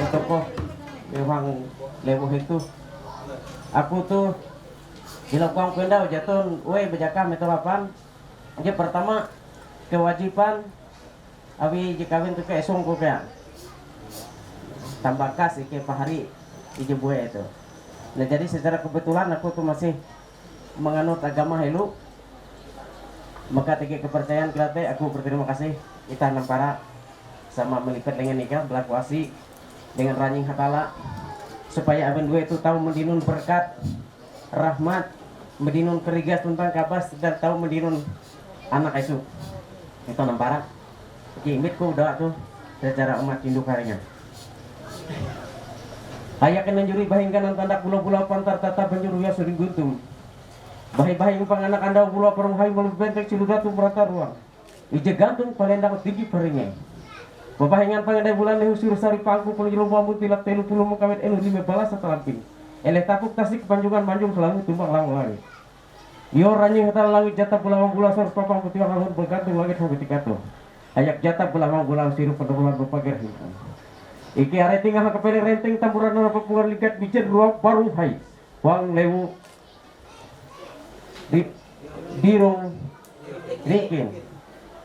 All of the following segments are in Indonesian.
tokoh yang lewuh itu. Aku tuh dilakukan pendau jatun, bejakam itu lapan. Jadi pertama kewajiban awi jikawin tuh kayak sungguh kayak tambah kas ike pahari ije buaya itu. Nah jadi secara kebetulan aku tuh masih menganut agama Helu, maka tiga kepercayaan kelate aku berterima kasih kita nampara sama melipat dengan nikah berlaku asi dengan ranjing hatala supaya abang dua itu tahu mendinun berkat rahmat mendinun kerigas tentang kabas dan tahu mendinun anak isu itu nampara kimitku udah tuh secara umat induk harinya. Ayakan menjuri bahingkan tanda pulau-pulau pantar tata penjuru ya sering guntung. Bahi-bahi panganak anda pulau perung hai malu bentek ciludatu merata ruang. Ije gantung palendang tinggi peringnya. Babahingan pangandai bulan lehu suruh sari pangku puluh jelom bambu tilap telu puluh mengkawet elu lima balas setelamping. Eleh tapuk tasik panjungan manjung selalu tumbang lang lari. Yo ranjing hatal langit jatah bulawang bulan sor papang putih lahun bergantung langit hobi tikato. Ayak jatah bulawang bulan siru pendokulan berpager hitam. Iki are tinggal kepele renteng tamburan orang pepungan ligat bijen ruang baru hai wang lewu di dirung rikin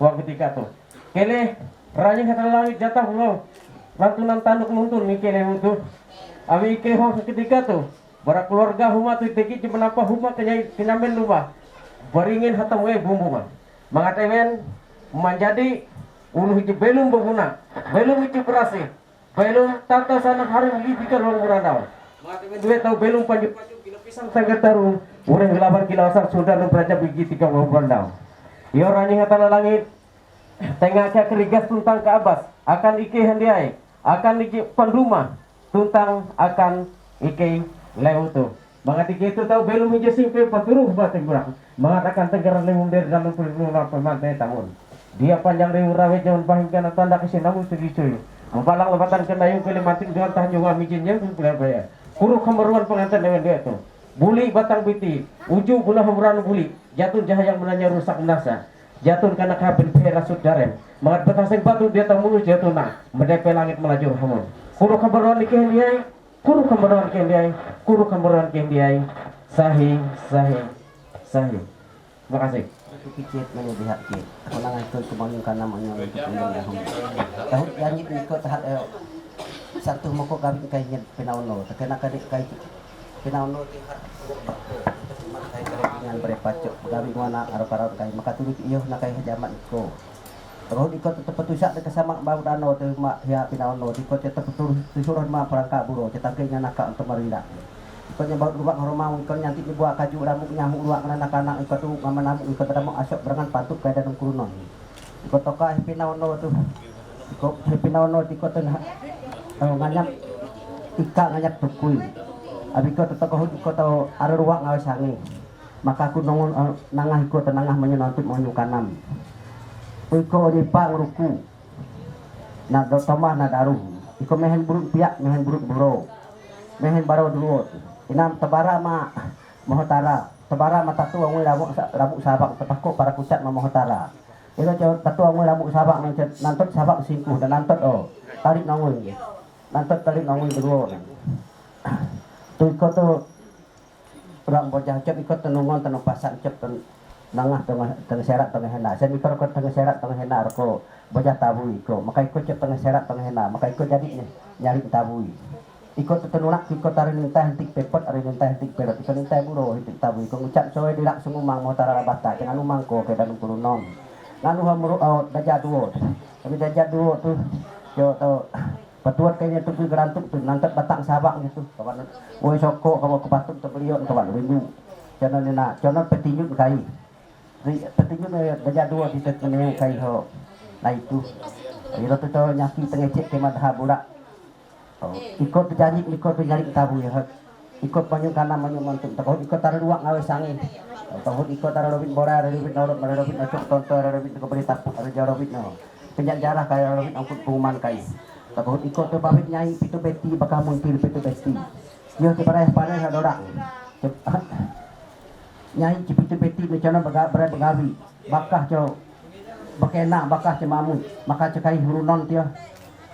wang ketika tuh kele ranjing hatal langit jatah pulau lantunan tanduk nuntun nih lewu tuh awi ike ho ketika tuh bara keluarga huma tuh teki cuma apa huma kenyamen rumah beringin hatam we bumbu mah mangatemen menjadi ulu hiji belum berguna belum hiji berasih belum tata sana hari ini pikir orang berandau. Mati dua tahu belum panjang kilo pisang tangga taruh. Urang gelabar kilo asal sudah beraja biji tiga orang berandau. Yo ranjing hatala langit. Tengah ke kerigas tuntang ke abas. Akan ike hendiai. Akan ike pendumah. Tuntang akan ike lewu tu. Mangat ike itu tahu belum hiji simpe paturuh bateng kurang. Mengatakan tegaran lewu dari dalam peluru pemantai tahun. Dia panjang lewu rawe jangan bahingkan tanda kesinamu segitu. Mapalang lebatan kendayung kelimatik dengan tahanyungan mijinnya bayar. Kuru kemeruan pengantin dengan dia itu. Buli batang biti, uju gula hemburan buli, jatuh jahayang menanya rusak menasa. Jatuh karena kabin perasut darem. Mangat betaseng batu dia tamu jatuh nak, mendepe langit melaju hamun. Kuru kemeruan dikendiai, kuru kemeruan kendiai, kuru kemeruan kendiai. Sahih. Terima kasih. Pikir melihat ke orang itu kebangun karena menyolat pendahum tahu janji ikut tahap satu moko kami kayaknya penauno terkena kadik kayak penauno dengan berepacok kami mana arah kayak maka turut iyo nak kayak zaman itu terus ikut tetap petusak dekat sama bau danau tu mak ya penauno ikut tetap betul disuruh mah perangkat buru kita kayaknya nak untuk merindak ikutnya baut luak hormau ikut nyantik dibuat kaju rambut nyamuk luak anak-anak ikut tu mama nabuk ikut ramuk asok berangan pantuk kaya dalam kurunon ikut toka happy nauno tu ikut happy nauno ikut tu nganyap ika nganyap tukui abi ikut tu toka ikut tu ada ruak ngawe sangi maka aku nongon nangah ikut nangah menyenontik menyukanam ikut nipa nguruku na dotomah na daruh ikut mehen buruk piak mehen buruk buro mehen baro dulu inam tebara ma mohotara tebara ma tatu angui rabuk sabak tepako para pucat ma mohotara itu jauh tatu angui rabuk sabak nantot sabak singkuh dan nantot tarik nangui nantot tarik nangui dulu tu ikut tu orang bocah cep ikut tenungon tenung pasak cep nangah tengah serat tengah hendak saya mikir ikut tengah serat tengah hendak roko bocah tabui ikut maka ikut cep tengah serat tengah hendak maka ikut jadi nyari tabui ikut tenunak ikut tarik nintah hentik pepot ari nintah hentik perot ikut nintah buro hentik tabu ikut ngucap soe dilak sumumang mau tara bata jangan umang ko ke dalam kurunom nganu hamuru dajah duo tapi dajah duo tuh yo tau petuat kayaknya tuh gerantuk tuh nantet batang sabak gitu kawan woi soko kamu kepatuk tuh beliau kawan rindu jangan nina jangan petinjuk kai petinjuk dajah duo di tekennya kai ho nah itu itu tuh nyaki tengecek ke madha budak ikut janji ikut nyari tabu ya ikut banyak karena banyak mantuk takut ikut taruh ruang ngawe sangi takut ikut taruh robit bora robit naurut robit acok tonton robit ke berita ada jauh robit no penjat jarah kayak robit angkut pengumuman kai takut ikut tuh pamit nyai pitu beti bakal muncul pitu beti yo kepada panen ada orang nyai pitu beti macam berat begawi bakah cow bakena bakah cemamu maka cekai hurunon dia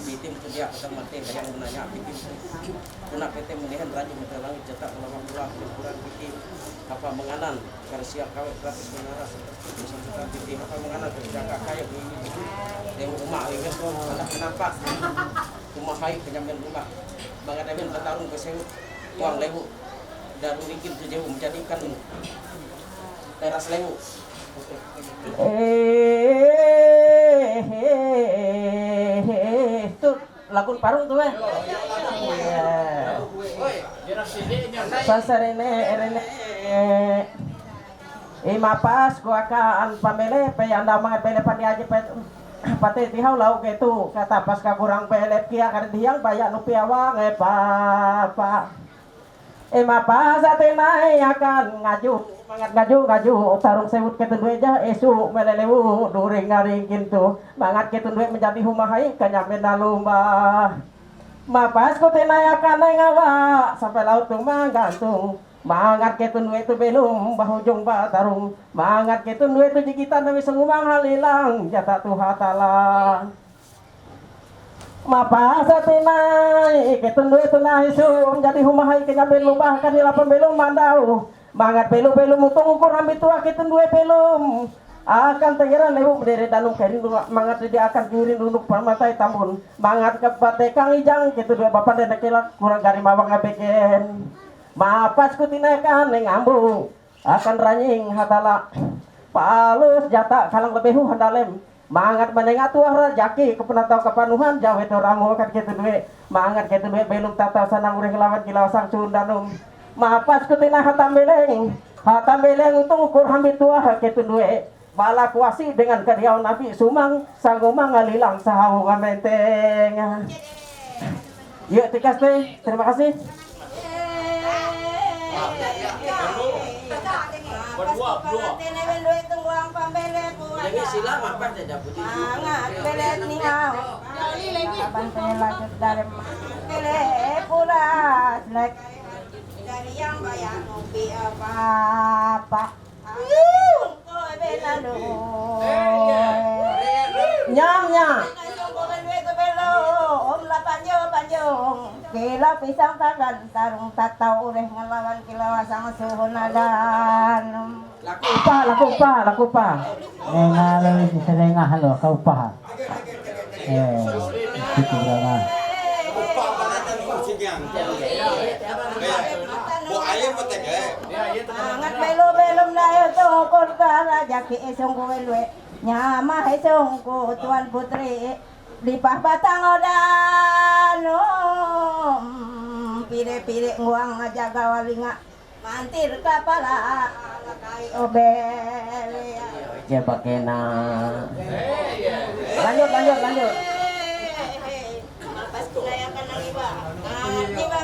bitim tu dia kita mati bayang menanya bitim kuna PT menihan raja mata langit cetak lawang pula kurang bitim apa menganan karsia kawet gratis menara bisa kita bitim apa menganan jaga kayu ini yang rumah ini so anak kenapa rumah hai penyampaian rumah banget ada bertarung ke sewu uang lewu dan bikin tu jauh menjadikan teras lewu tuh lagun parung tuh sasarene mapas ko akaan pamele pe anda mga pele pandi aja pe pati tihaw lau gitu kata pas ka kurang pele kia kan diang bayak nu piawang pa mapas atenay akan ngaju tarung sewut ketundwe jah esu melelewu during ngaring kintu mangat ketundwe menjadi humahai kanyamen lumba mapas ko tinayakan ay ngawa sampai laut tung manggantung mangat ketundwe tu belum bahujung batarung mangat ketundwe tu jigitan nabi sengumang halilang jata tu hatala mapas atinay ketundwe tu nahisu menjadi humahai kanyamen lumba kanila pembelum mandau mangat pelu-pelu mutung ukur ambil tua kita dua pelum akan tegeran lewu berdiri danung kerin mangat dia akan kirin duduk pamatai tamun mangat ke bate kang ijang kita dua bapak dan kelak kurang gari mawang ngabeken mapas kutinakan ngambu akan ranying hatala palus jata kalang lebehu handalem mangat menengat tuah jaki kepenatau kepanuhan jauh itu ramu kan kita dua mangat kita dua belum tata sanang ureng lawan kilawasang sundanum mapas kutina hatambeleng untuk ukur hampir tua ketundue bala kuasi dengan kediawan nabi sumang sanggumang ngalilang sahawu ngamenteng yuk tikas teh terima kasih lagi sila apa saja puji belet nih kapan saya lanjut dari belet pula dari yang bayar ngopi apa nyamnya kila pisang tagan tarung tatau ureh ngelawan kilawasang suhunadan laku pa ngalawin si serengah halo kau pa itu berapa Angat belum dayo to korkara jaki esong ko welwe nyama esong ko tuan putri lipah batang odano pire-pire nguang ngajaga walinga mantir kapala obel ya bakena lanjut pas kulayakan ng iba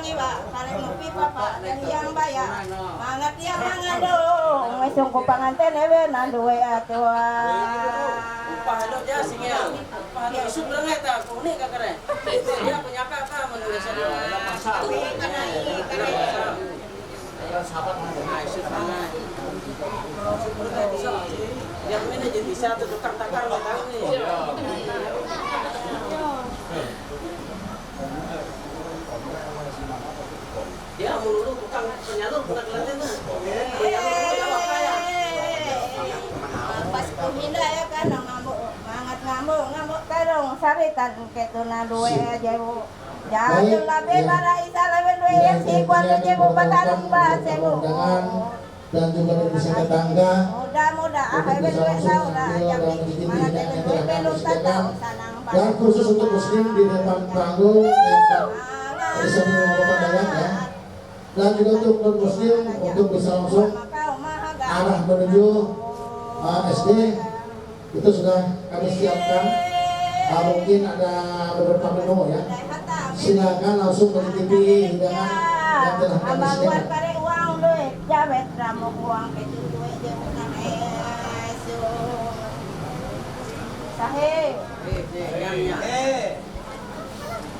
iba tarik ngopi papa dan yang bayar mangat yang mangadong mesong ko panganten ewe nanduwe atua pahalo dia singel pahalo isu berenget ta kuning ka kare dia penyaka ka menulis ada pasal sahabat nah isu berenget yang ini jadi bisa tukang takar enggak tahu nih dia melulu tukang penyalur bukan kelenten pas kuminda ya kan ngamuk terong saritan ketuna duwe jewu jatuh labe para isa labe duwe yang si kuat jewu batarung basewu dan juga dari desa tetangga mudah akhirnya duwe saura jadi mana duwe belum tatau sanang dan khusus untuk muslim di depan panggung tempat desa pemandangan ya dan juga untuk non muslim untuk bisa langsung arah menuju SD itu sudah kami siapkan mungkin ada beberapa menu ya silakan langsung mencicipi hidangan yang telah kami siapkan jawet ramok uang itu duit jemunan esu sahe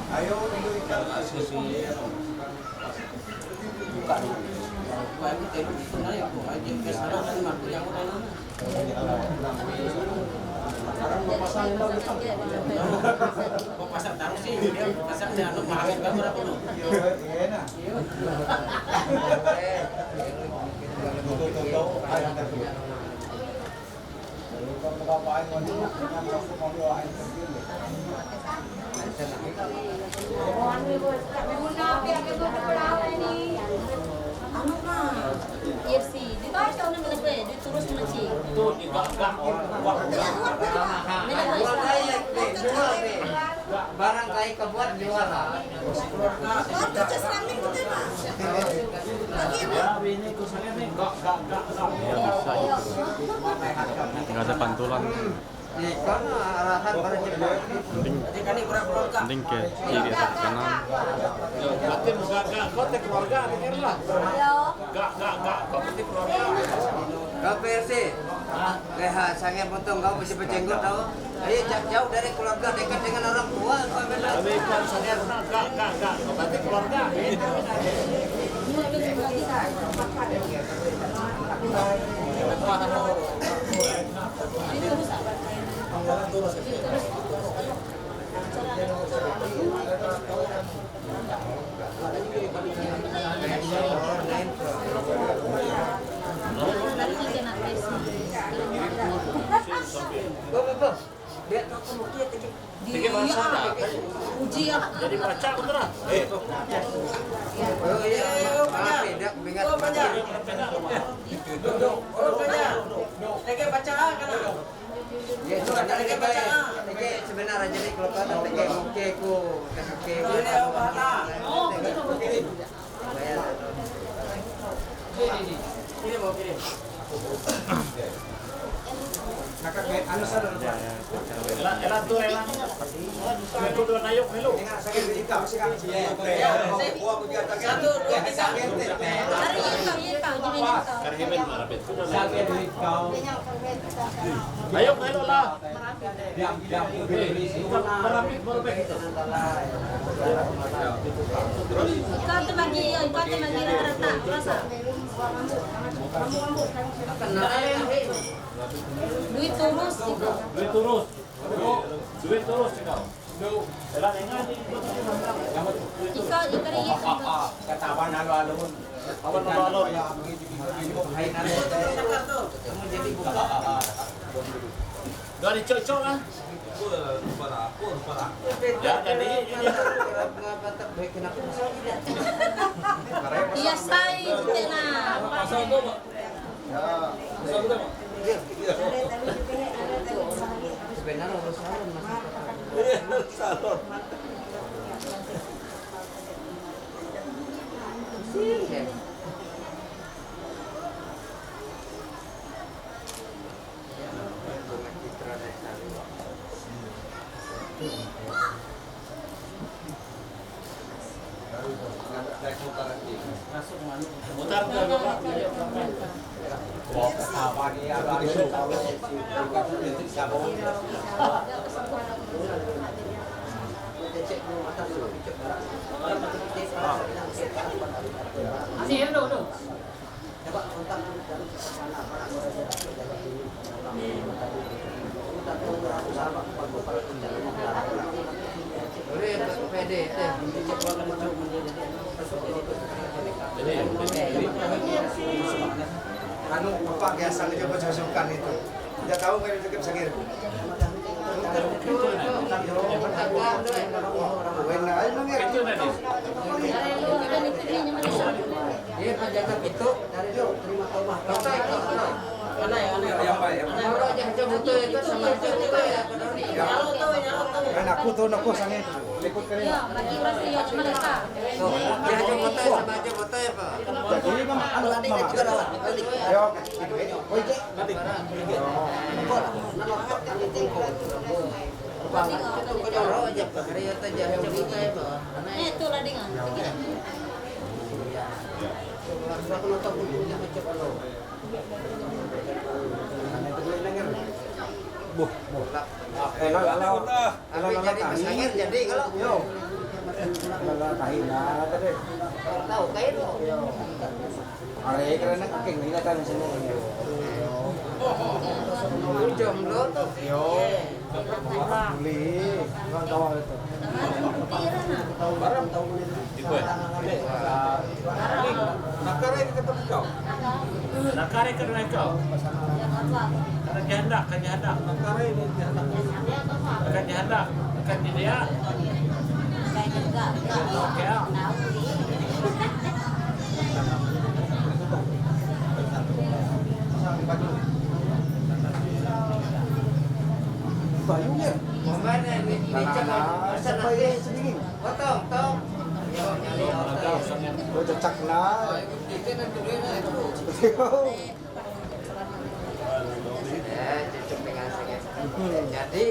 ayo minggu ikan susu buka bukan itu sebenarnya aku aja ke sana kan yang Pasang taruh sih, dia pasang dia anu mahal kan berapa lu? Iya nah. Iya sih, di tahu tahu nih mereka di terus menci. Tuh digagak Barang kayak kebuat juara. Nggak ada pantulan, Ikan arahan barang cepat. penting ke kiri atau ke kanan. berarti gagak kau teh keluarga pikir lah. Gak kau penting keluarga. Kau persi. Leha sange potong kau mesti berjenggot tahu. Ayo jauh dari keluarga dekat dengan orang tua. Kau benar. Tapi kan saya gak kau berarti keluarga. Go. Dia Dia uji ya. Jadi baca beneran. Oh iya, maaf tidak bingat. Ya itu ada lagi baca. Tege sebenarnya jadi kalau kata tege muke ku kasuke. Oh, Ini mau kirim. Elan tuh elan. Aku dua nayuk hello. Satu, dua, tiga. Hari ini kau Karhimen marabit. Ayo hello lah. Marabit marabit. Ikaw terbagi rata. Rasa. Duit turus ikaw. Duit terus kau. Elan enggak nih. Ikaw rin Katawan halo-halon. Awan nalalo. Doa dicocok kan? Ya jadi Iya say, hindi na. Sebenarnya harus salon mas. mutar ke bapak. Pede teh. Anu bapak biasa aja bersusukan itu. Tidak tahu kan itu sakit. Wena ayo nangir. Itu nanti. Dia penjaga pintu dari itu terima tomah. Yang baik. Kalau aja butuh itu sama itu ya. Kan aku sange itu. Ikut keren. Ya, bagi rasio mereka. Dia aja butuh sama aja butuh ya pak. Jadi kan anu mama. Yo. Oi ke. Kalau aja hari itu aja kita ya pak. Itu lah dengan. Aku nonton punya macam apa. Kalau jadi masangir jadi kalau Yo. Tahi na tadi. tahu kain lo. Are karena kaking nila kan sini. Jomblo tuh. Nakare ka na ikaw. Kanyanda. Nakare ni Kanyanda. Kanyanda. Kaya. Mana ni cakap pasal nanti. Tong. Yo nyali auto. Cocak lah. Itu nanti duit na itu. Cocok dengan saya. Jadi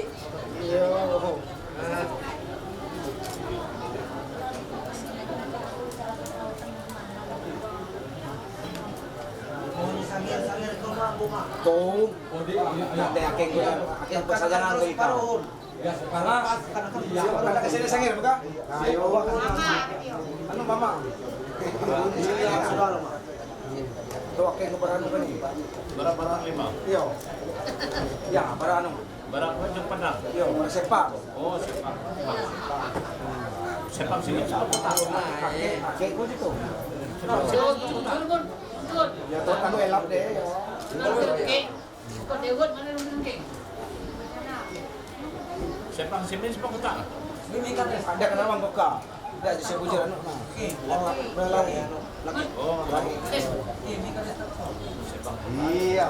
Tuh, nanti akhir persajangan dari kau. Ada kesini sangir buka? Ayo. Anu mama. Tuh akhir keberan bukan ni. Barang 5. Iya. Ya, para anu. Barang macam pandang. Iya, para sepak. Oh, sepak. Sepak sini. Akhir kau itu. Turun. Ya, tuh anu elap deh. Kau dewot mana nung king? Sepak sini sepak kotak. Ada kenal bang Koka. Tidak bisa bujur anu. Oh, belai. Oh, sepak. Iya.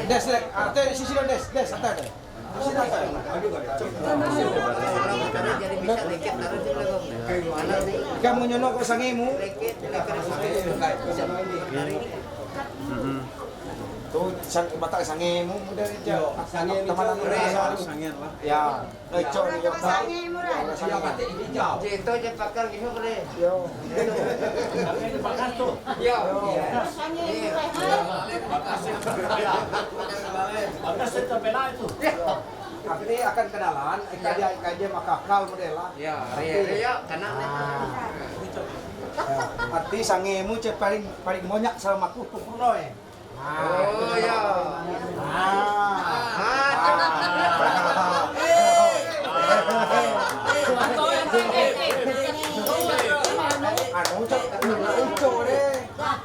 Des, ada sisi des, ada. Sisi ada. karena jadi bisa leket taruh di belakang. Mana nih? Kamu nyonok ke sangimu. Leket Tuh sang batak sangimu udah jauh. Teman-teman Sangir lah. ya, lecok ni yo. Jito je pakar gitu boleh. Yo. Pakar tu. Yo. Atas itu bela itu. Tapi ini akan kenalan, ikaja makakal model lah. Ya, Ria kena nih. Arti sangimu cek paling monyak sama aku kukuno eh. Oh ya. Anu cek uco deh.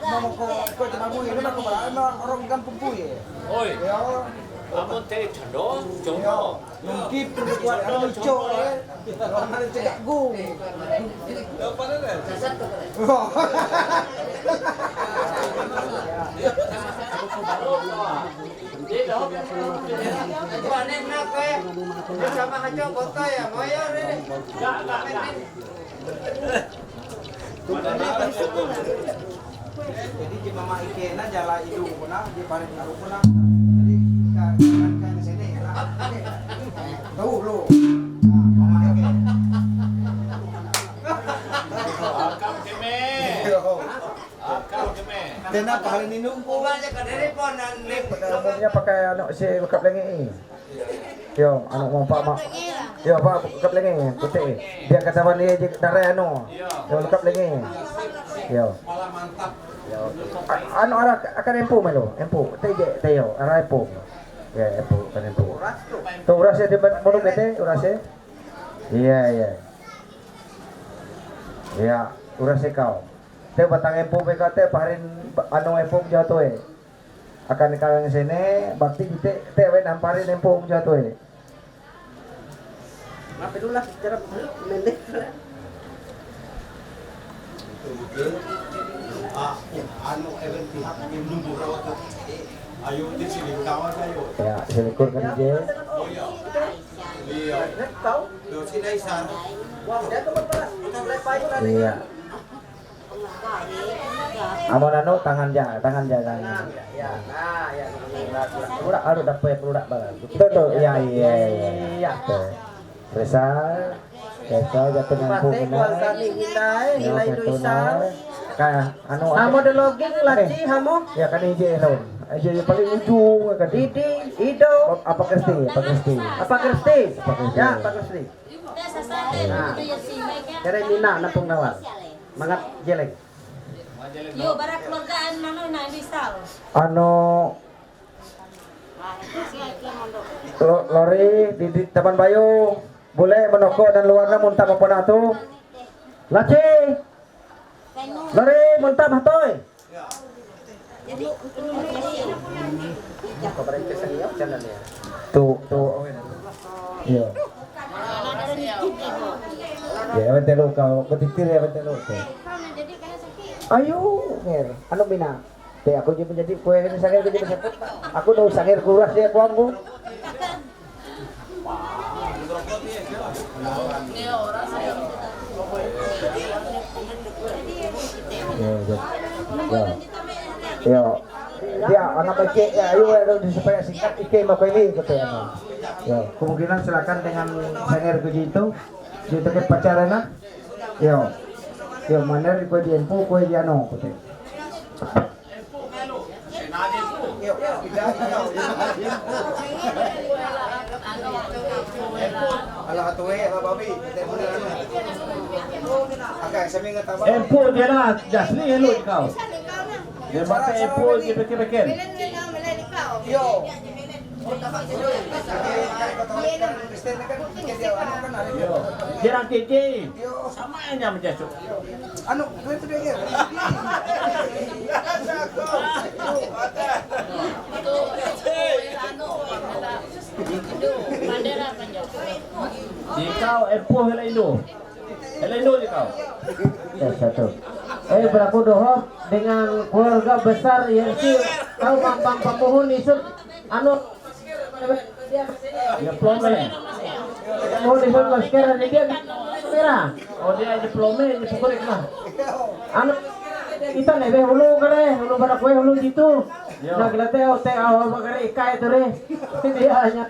Mau ko cuma mu ini nak orang kampung puye. Oi, Ya. kamu teh cendol, Yo, cendol. mungkin buat anu uco deh. Orang ada cek gung. Panen nak kaya. Sama aja kota ya, ngoyo deh. Jadi di mama ikena jala hidung puna, di paling hidung puna. Jadi kan di sini. Tuh lu. Mama ikena. Akam keme. Akam keme. Dena pahalin minum po. Aja ke dari ponan nih. Umumnya pakai anu si bekap lengi ini. Yo, anu mau pak mak. Yo, pak bekap lengi putih. Dia kata dia je darah anu. Yo, bekap lengi. Yo. Yo. Anu arah akan empu melo. Empu. Teh yo, arah empu. Ya, empu kan empu. Tu urasnya di mana bete urasnya? Iya, iya. Ya, urasnya kau. Teh batang empu PKT parin anu empu jatuh akan kalang sini bakti teh namparin empu jatuh Apa dulu lah secara pendek. Anu event pihak yang nunggu rawat tu. Ayo di sini kawan ayo. ya selikur kan je Iya. Kau? Di sini isan. Wah, dia tu berperas. Kita boleh baik lah. iya amon anu tangan ja Ya, nah, ya. udah aduh dapat produk banget betul iya iya iya besar jatuh empu benar nilai itu kayak anu Hamo de login laci hamo. ya kan hiji elon hiji paling ujung kan Didi, Ido, apa kersti apa Kristi? Ya, Pak Kristi. Nah, dari Mina nampung nawal. Mangat jelek. Yo, barak keluargaan mana na disal. Ano lori di Taman Bayu boleh menoko dan luarnya muntah apa nato. Laci. Lori muntah hatoy. Tuh. Iya. Ya, bentelo kau, betitir ya bentelo. Ayo, nger. Ano Mina? Te aku jadi menjadi kue ini sakit jadi sakit. Aku udah sakit kuras dia kuangku. Yo. Ya, anak kecil ya, ayo supaya singkat ike mau ini gitu ya. Ya, kemungkinan silakan dengan sanger kuji itu di tempat pacaran. Yo. Yo, mana kue di empu kue di ano gitu. Ala hatuwe, ala babi. Agak sami ngataba. Empu dia lah, jasli hello kau. Dia mata empu dia pikir-pikir. Yo. Dia orang keke. Sama aja macam Anu, itu dia. Di kau empu hello Indo. Hello Indo di kau. Ya, satu. Berlaku doa dengan keluarga besar yang si tahu bang pemohon isu anu Ya plome. pemohon isu masker dia merah. Oh dia diplome di pokok mah. Anu kita nebe hulu kare hulu pada kue hulu gitu. Nah kita teh awal makare ikai itu deh. Dia hanya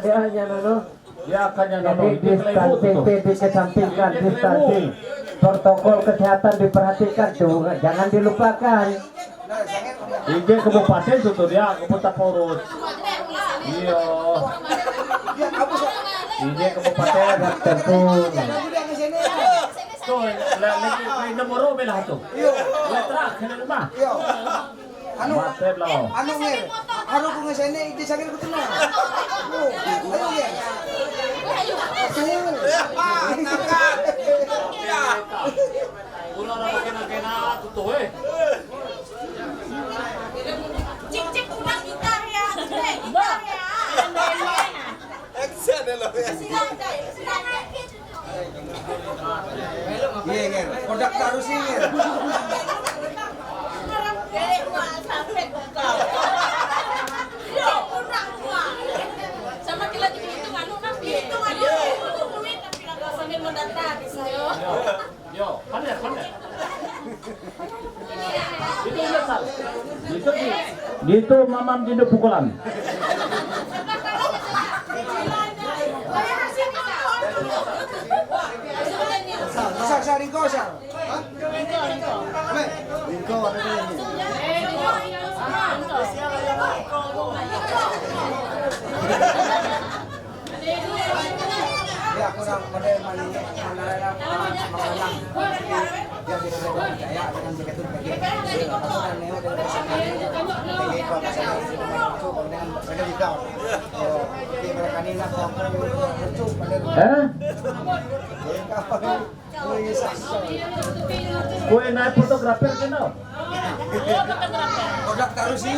dia hanya nano. Dia akan yang Jadi distancing dikesampingkan, distancing. Protokol kesehatan diperhatikan tuh, jangan dilupakan. Ije kabupaten tuh dia kabupaten Porus. Iya. Ije kabupaten Tentu. tuh lagi nomor belah tuh. Letra kena mah. Anu, Matep lah. anu nger. Anu kung ngasene di sakit ko tuh. Ayo nger. Ulah orang kena tuh eh. Cik udah gitar ya. Gitar ya. Iya nger. Kodak terus sih nger. Sama kila dihitung anu nang dihitung anu. Sambil mendata bisa. Yo, pandai. Itu biasa. Itu mamam jindo pukulan. Sa ringko sa. Ringko ada ini. Ya aku nak model mana menang. Dia bisa percaya dengan begitu begitu. Aku kan neo dari sana. Pergi ke pasar itu dengan mereka juga. Di mereka ni nak kau lucu pada. Kue naik fotografer kena. Kodak taruh sih.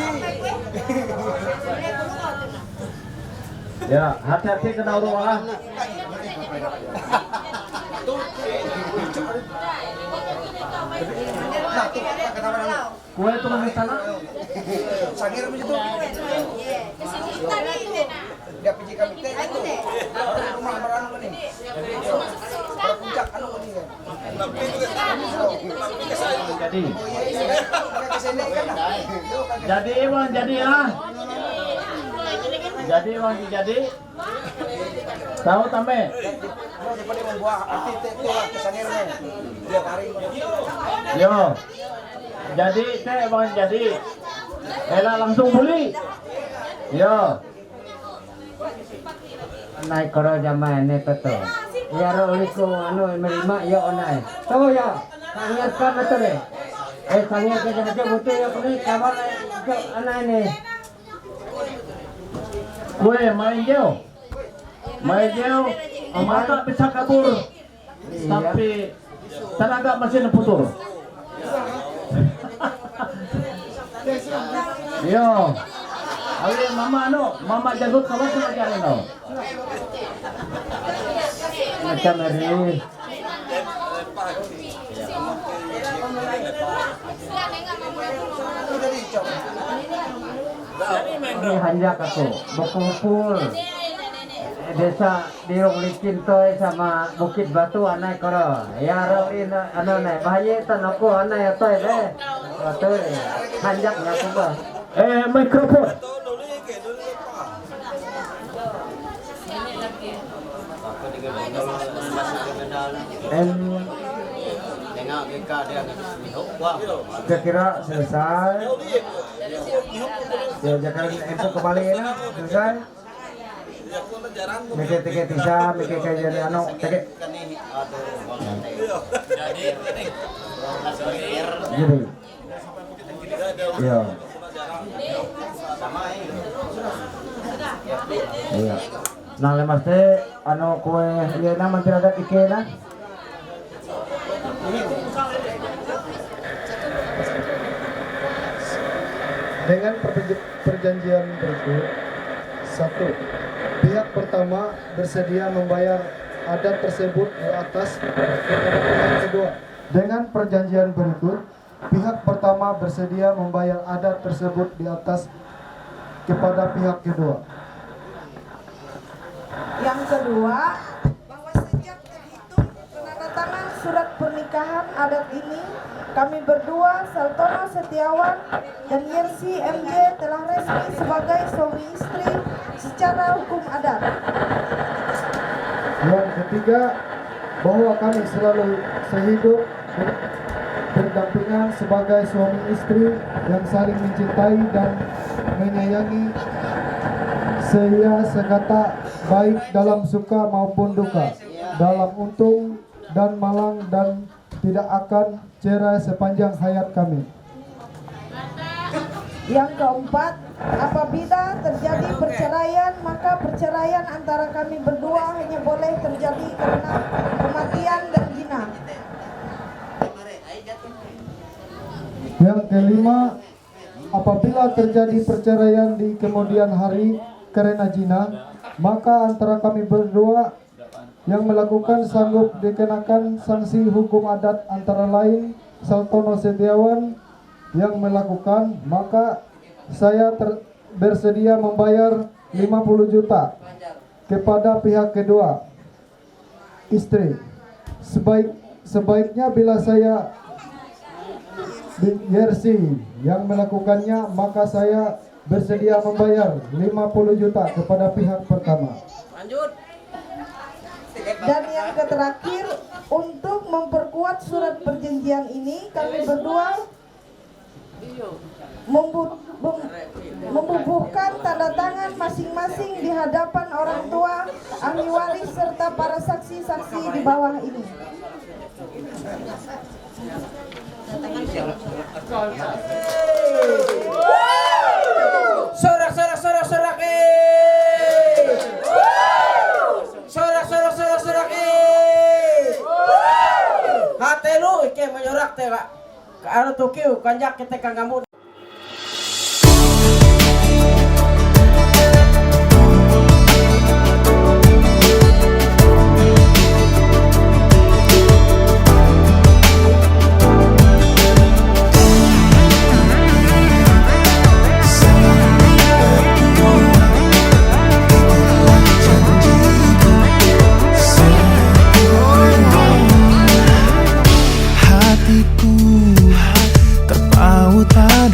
Ya, hati-hati kena orang. Nah, tuh kata mana? Kue itu masih sana. Sangir begitu. Dia pergi kami teh itu. Rumah meranu kan ini. Puncak anu kan ini. Jadi emang jadi lah. Jadi. Tahu tame. Daripada membuat arti itu lah kesanirnya. Dia hari. Yo. Jadi teh emang jadi. Ela langsung beli. Yo. Naik koro zaman ini betul. Ya roliko anu merima ya onai. Tahu ya. Sangat kan betul deh. Sangat kerja betul ya ini kabar anak ini. Kue main jauh, mata bisa kabur, tapi tenaga masih putur. Yo, ayo mama jagut kawan tu macam ni no. Macam ini. Ini hanjak aku, berkumpul desa Dirung Licin toy sama Bukit Batu anai koro. Ya rawin anu nai bahaya tan aku anai toy deh. Toy hanjak aku bah. Mikrofon. Kira-kira selesai. Ya jangan info kembali ya, selesai. Mikir tiket bisa, mikir kayak jadi anu, tiket. Jadi, iya. Iya. Nah lemas teh, anu kue, iya na menteri adat ike na. Dengan perjanjian berikut, 1. Pihak pertama bersedia membayar adat tersebut di atas kepada pihak kedua. Dengan perjanjian berikut, pihak pertama bersedia membayar adat tersebut di atas kepada pihak kedua. Yang kedua, bahwa sejak terhitung penandatangan surat pernikahan adat ini, kami berdua, Saltono Setiawan dan Yersi MJ telah resmi sebagai suami istri secara hukum adat. Yang ketiga, bahwa kami selalu sehidup berdampingan sebagai suami istri yang saling mencintai dan menyayangi sehingga sekata baik dalam suka maupun duka, dalam untung dan malang, dan tidak akan cerai sepanjang hayat kami. Yang keempat, apabila terjadi perceraian, maka perceraian antara kami berdua hanya boleh terjadi karena kematian dan zina. Yang kelima, apabila terjadi perceraian di kemudian hari karena zina, maka antara kami berdua yang melakukan sanggup dikenakan sanksi hukum adat, antara lain Saltono Setiawan yang melakukan, maka saya bersedia membayar 50 juta kepada pihak kedua istri. Sebaiknya bila saya Yersi yang melakukannya, maka saya bersedia membayar 50 juta kepada pihak pertama. Dan yang terakhir, untuk memperkuat surat perjanjian ini, kami berdua membubuhkan tanda tangan masing-masing di hadapan orang tua, ahli waris, serta para saksi-saksi di bawah ini. Sorak hatelu ike mayorak teh ka anu tukiu kanjak kita kanggamut. Terpaut pada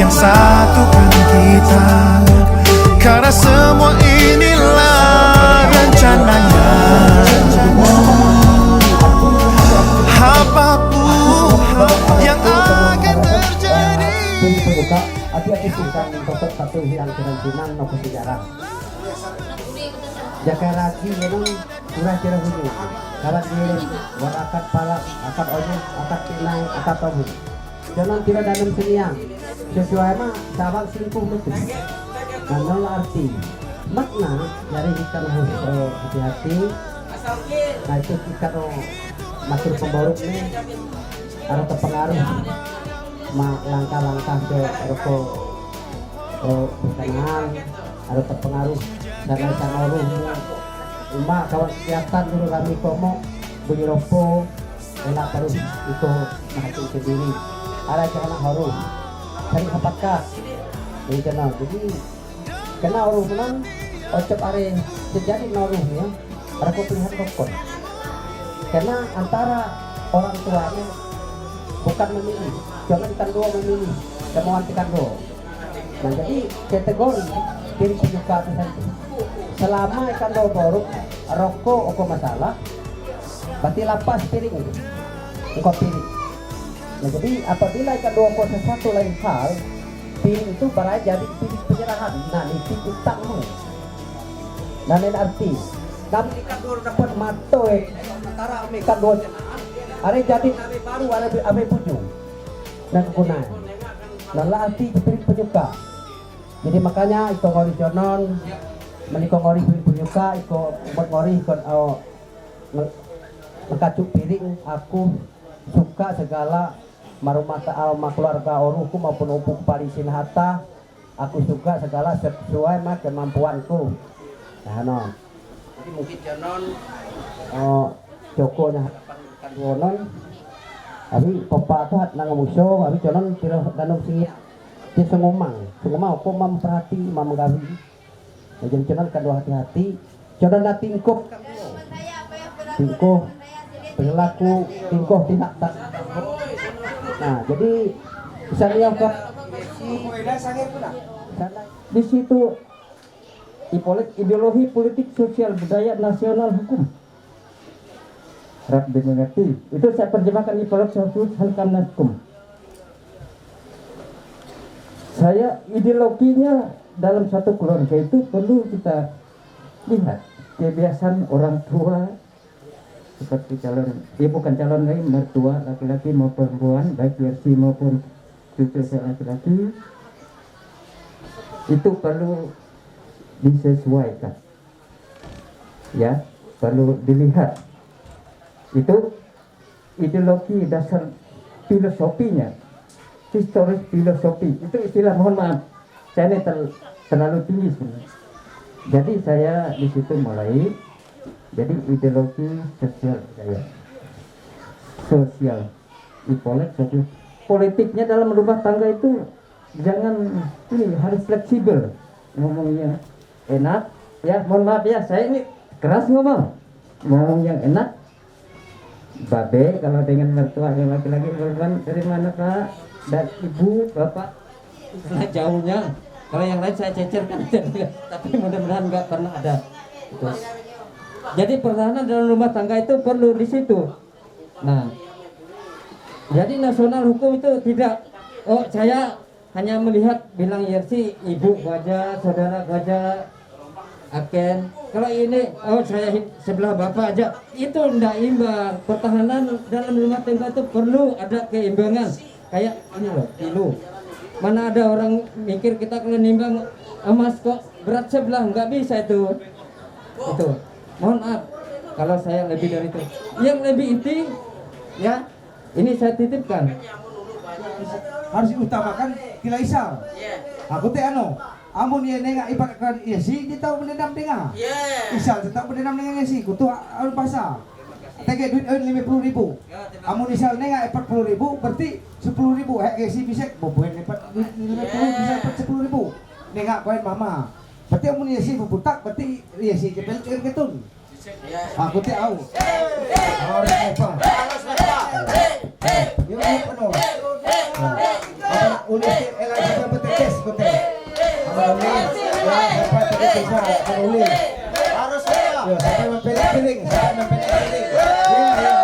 yang satukan kita. Karena semua inilah rencananya. Apapun yang akan terjadi. Hati-hati pisang tetap satu hilang kerantinan nopo sejarah. Jaga lagi memang curah curah hulu. Kalau dia warakat palak, akad ojek, akad pinang, akad tobu. Jangan tidak dalam seniang. Sesuai mah sabang selingkuh betul. Nol arti. Makna dari ikan harus hati-hati. Nah itu ikan makin pemborok nih. Ada terpengaruh. Langkah-langkah ke roko pertengahan ada terpengaruh karena sama rumah kawan kegiatan dulu kami komo bunyi rokok enak terus itu menghasilkan sendiri ada jangan harus cari apakah jadi kenal jadi kenal orang menang ocok are terjadi naruh ya ada pilihan rokok karena antara orang tuanya bukan memilih jangan kandung memilih kemauan kandung. Nah jadi kategori diri penyuka itu selama ikan dorok rokok oko masalah berarti lapas piring itu engkau piring. Nah jadi apabila ikan dorok sesuatu lain hal piring itu barang jadi piring penyerahan. Nah itu utangmu. Nah lain arti namun ikan dorok dapat matoy antara ikan dorok ada jadi nabi baru ada abe pujung dan kegunaan. Lalu arti piring penyuka. Jadi makanya iko ngori jonon, menikah ngori piring penyuka, iko buat ngori iko mengkacup piring. Aku suka segala marumata alma keluarga oruku maupun upuk parisin hatta. Aku suka segala sesuai mah kemampuanku. Nah non. Jadi mungkin jonon, jokonya kanduonon. Abi papa tuh nang musuh, abi jonon tiro danung singi. Dia sengomang aku memperhati menggawi. Jadi jonon kado hati-hati. Jonon na tingkup perilaku tingkuh tidak tak. Nah jadi bisa lihat kok di situ ideologi politik sosial budaya nasional hukum. Harap dimengerti. Itu saya terjemahkan ideologi sosial hukum. Saya ideologinya dalam satu keluarga itu perlu kita lihat kebiasaan orang tua seperti calon, bukan calon lagi, mertua laki-laki maupun perempuan, baik versi maupun cucu saya laki-laki, itu perlu disesuaikan, ya, perlu dilihat. Itu ideologi dasar filosofinya. Historis filosofi itu istilah, mohon maaf saya ini terlalu tinggi sebenarnya. Jadi saya di situ mulai jadi ideologi sosial budaya sosial politiknya dalam rumah tangga itu jangan ini harus fleksibel ngomongnya enak ya, mohon maaf ya saya ini keras ngomong yang enak. Babe kalau dengan mertua yang laki-laki perempuan dari mana Pak? Dan ibu, bapak, nah jauhnya. Kalau yang lain saya cecerkan, tapi mudah-mudahan nggak pernah ada. Terus. Jadi pertahanan dalam rumah tangga itu perlu di situ. Nah, jadi nasional hukum itu tidak. Oh, saya hanya melihat bilang Yersi, ibu gajah, saudara gajah, aken. Kalau ini, oh saya sebelah bapak aja, itu tidak imbang. Pertahanan dalam rumah tangga itu perlu ada keimbangan. Kayak ini loh, pilu. Mana ada orang mikir kita kalau nimbang emas kok berat sebelah, nggak bisa itu. Itu. Mohon maaf kalau saya lebih dari itu. Yang lebih inti, ya, ini saya titipkan. Harus diutamakan kila isal. Aku teh amun ye nengak ibaratkan Yesi, dia tahu menendam dengar. Isal tetap menendam dengan Yesi, kutu alun pasar. Tege duit 50.000. Amun isal nengak 40.000, berarti 10.000. Hek Yesi bisa boboen 50 bisa 10.000. Nengak koin mama. Berarti amun Yesi berbutak, berarti Yesi jebel ketun. Aku teh au. Orang apa? Yo penuh. Ulis elak bisa menulis. Harus saya. Ya, sampai mempiling-piling, sampai mempiling-piling. Iya.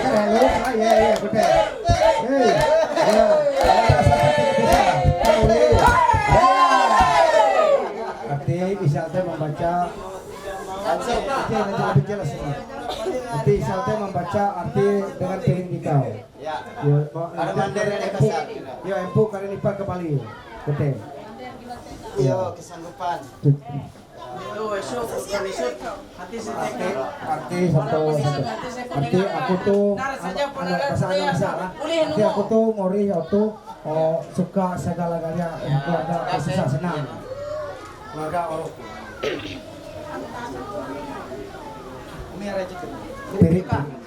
Hello, iya, betul. Hei, ya. Arti Isal teh membaca. Nanti lebih jelas ini. Arti Isal teh membaca arti dengan piring dikau. Ya. Ya, empu karena ipa kembali. Betul. Iya, kesanggupan. Arti satu. Arti aku tuh arti aku tuh ngori aku suka segala-galanya keluarga susah senang. Keluarga orang.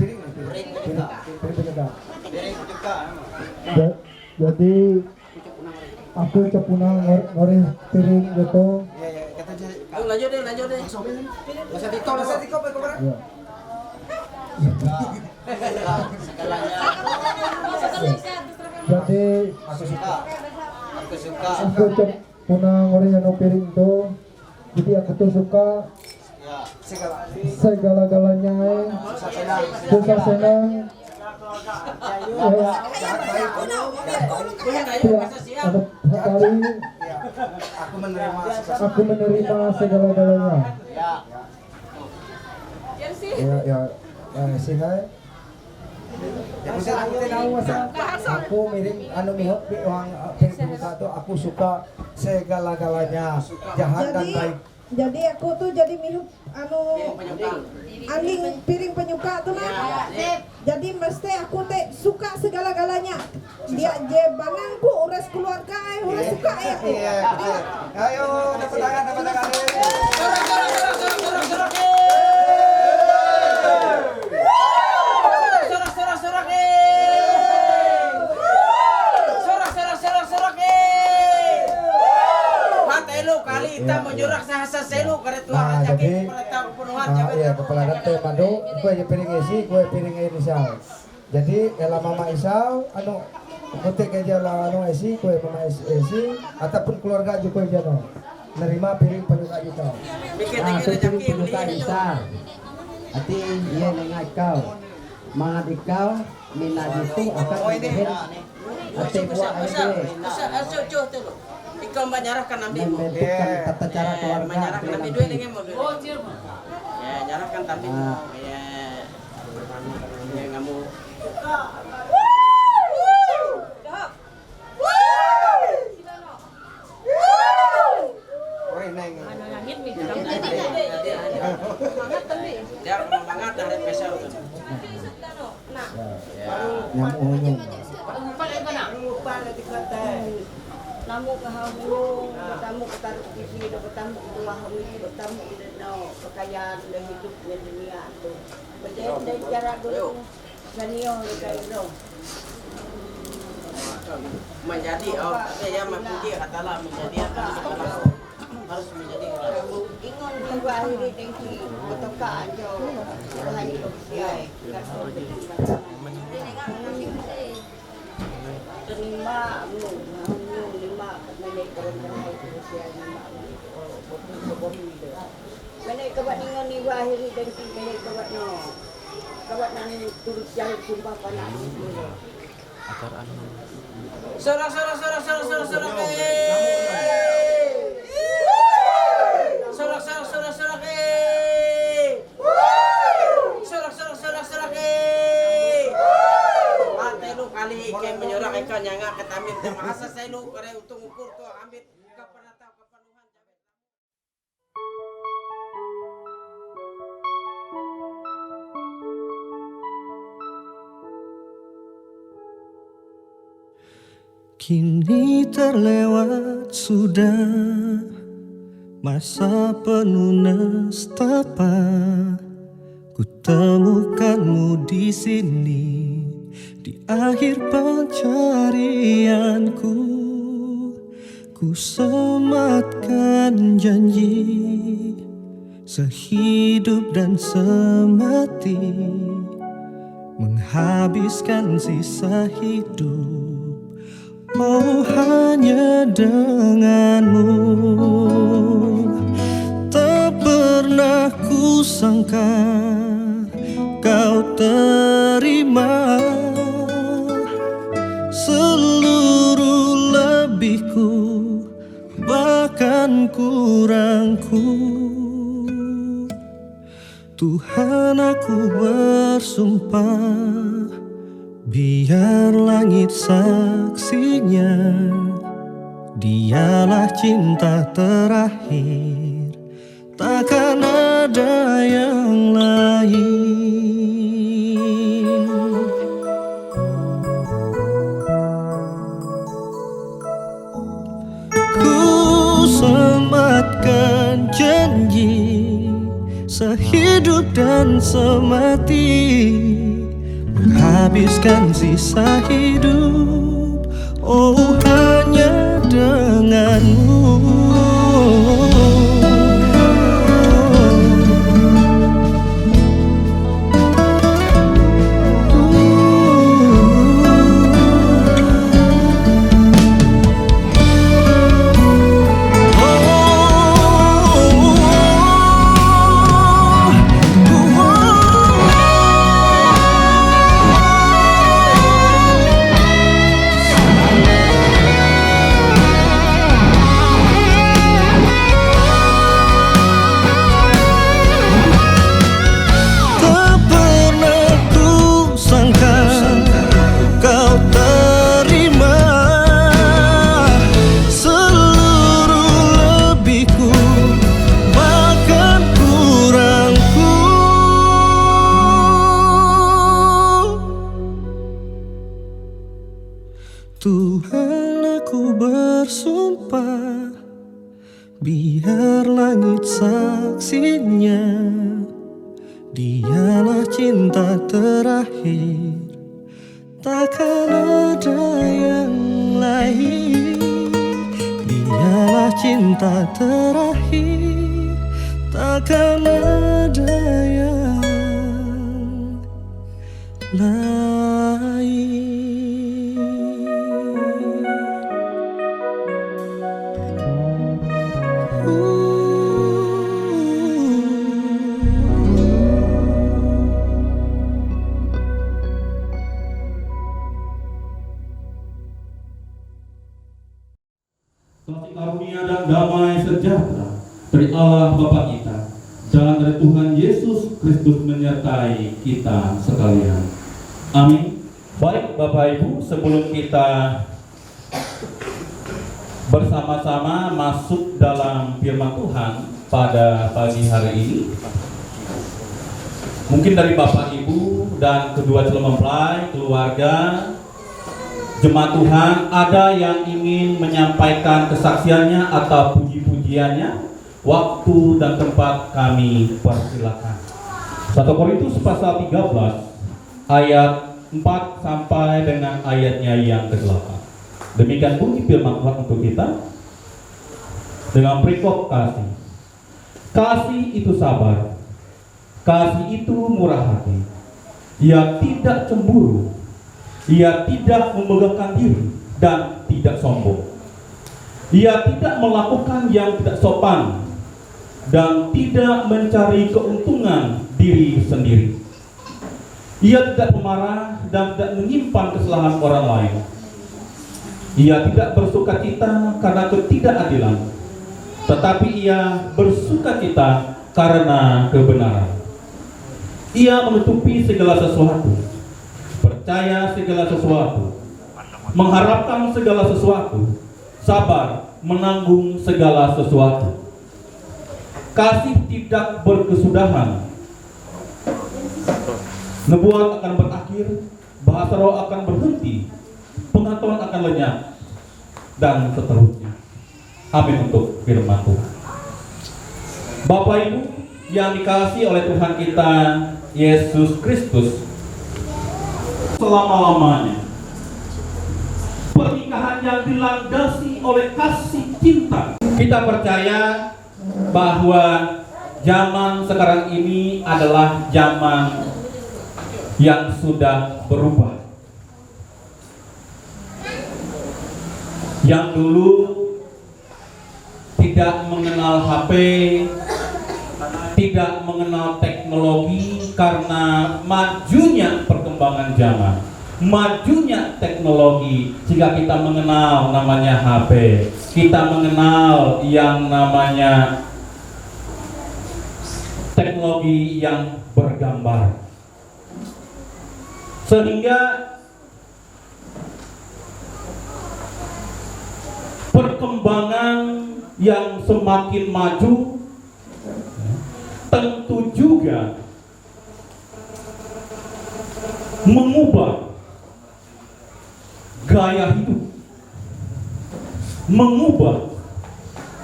Piring juga. Jadi aku cepunang ngori piring gitu. Lanjut deh. Masa dikau kemarin. Iya. Jadi aku cepunang ngori anu piring itu. Jadi aku tuh suka segala-galanya susah senang. Aku menerima segala-galanya. Aku miring anu mihok di uang tuh aku suka segala-galanya jahat dan baik. Jadi aku tuh jadi minum angin piring penyuka tuh nah. Jadi mesti aku teh suka segala-galanya. Dia je banangku uras keluarga uras suka ya. Ayo dapat tangan. Kita menjurak sahasa selu karena Tuhan Nah, jadi kepala dapet madu, gue piring isi, gue piring Isal. Jadi kalau mama Isal, anu kutik aja lah anu isi, gue mama isi, ataupun keluarga juga aja no. Nerima piring penyuka kita. Nah, itu piring penyuka Isal. Hati iya nengai kau, mangat ikau, minat itu akan menjahit. Hati buah aja. Ikaw menyerahkan ambil membentukkan tata cara keluarga menyerahkan ambil duit dengan mau duit ya nyerahkan tapi ya kamu dia banget dari pesau Tamu kahawung, bertamu ke taruh TV, bertamu ke Wahawi, bertamu ke kekayaan dan hidupnya dunia itu. Berjaya cara dulu, senior kayu. Menjadi ya maksudnya katalah menjadi harus menjadi ingon juga akhirnya tinggi ketika aja hanya usia terima lima mereka usia mereka buat ingon ni akhirnya tinggi mereka buat no kawan nang turut jalan sumpah panas sorak lu kali ikan menyorak ikan nyanga ketamit masa saya lu kare untuk ukur tuh ambil kapan tahu kepenuhan Kini terlewat sudah masa penuh nestapa. Ku temukanmu di sini di akhir pencarianku. Ku sematkan janji sehidup dan semati, menghabiskan sisa hidup oh hanya denganmu. sangka kau terima seluruh lebihku, bahkan kurangku. Tuhan, aku bersumpah, biar langit saksinya, dialah cinta terakhir, takkan ada yang lain. Ku sematkan janji sehidup dan semati, menghabiskan sisa hidup, oh hanya denganmu. Tuhan, aku bersumpah, biar langit saksinya, dialah cinta terakhir, takkan ada yang lain. Dialah cinta terakhir, takkan ada yang lain. Kasih karunia dan damai sejahtera dari Allah Bapa kita dan dari Tuhan Yesus Kristus menyertai kita sekalian. Amin. Baik Bapak Ibu, sebelum kita bersama-sama masuk dalam firman Tuhan pada pagi hari ini, mungkin dari Bapak Ibu dan kedua calon mempelai, keluarga, jemaat Tuhan, ada yang ingin menyampaikan kesaksiannya atau puji-pujiannya, waktu dan tempat kami persilakan. 1 Korintus pasal 13 ayat 4 sampai dengan ayatnya yang ke-8. Demikian bunyi firman Tuhan untuk kita dengan perikop kasih. Kasih itu sabar, kasih itu murah hati, ia tidak cemburu, ia tidak memegahkan diri dan tidak sombong. Ia tidak melakukan yang tidak sopan dan tidak mencari keuntungan diri sendiri. Ia tidak pemarah dan tidak menyimpan kesalahan orang lain. Ia tidak bersukacita karena ketidakadilan, tetapi ia bersukacita karena kebenaran. Ia menutupi segala sesuatu, percaya segala sesuatu, mengharapkan segala sesuatu, sabar menanggung segala sesuatu. Kasih tidak berkesudahan. Nubuat akan berakhir, bahasa roh akan berhenti, pengetahuan akan lenyap, dan seterusnya. Amin untuk firman Tuhan. Bapak Ibu yang dikasihi oleh Tuhan kita Yesus Kristus, selama-lamanya pernikahan yang dilandasi oleh kasih cinta. Kita percaya bahwa zaman sekarang ini adalah zaman yang sudah berubah. Yang dulu tidak mengenal HP, tidak mengenal teknologi karena majunya perkembangan zaman, majunya teknologi, sehingga kita mengenal namanya HP, kita mengenal yang namanya teknologi yang bergambar, sehingga perkembangan yang semakin maju tentu juga mengubah gaya hidup, mengubah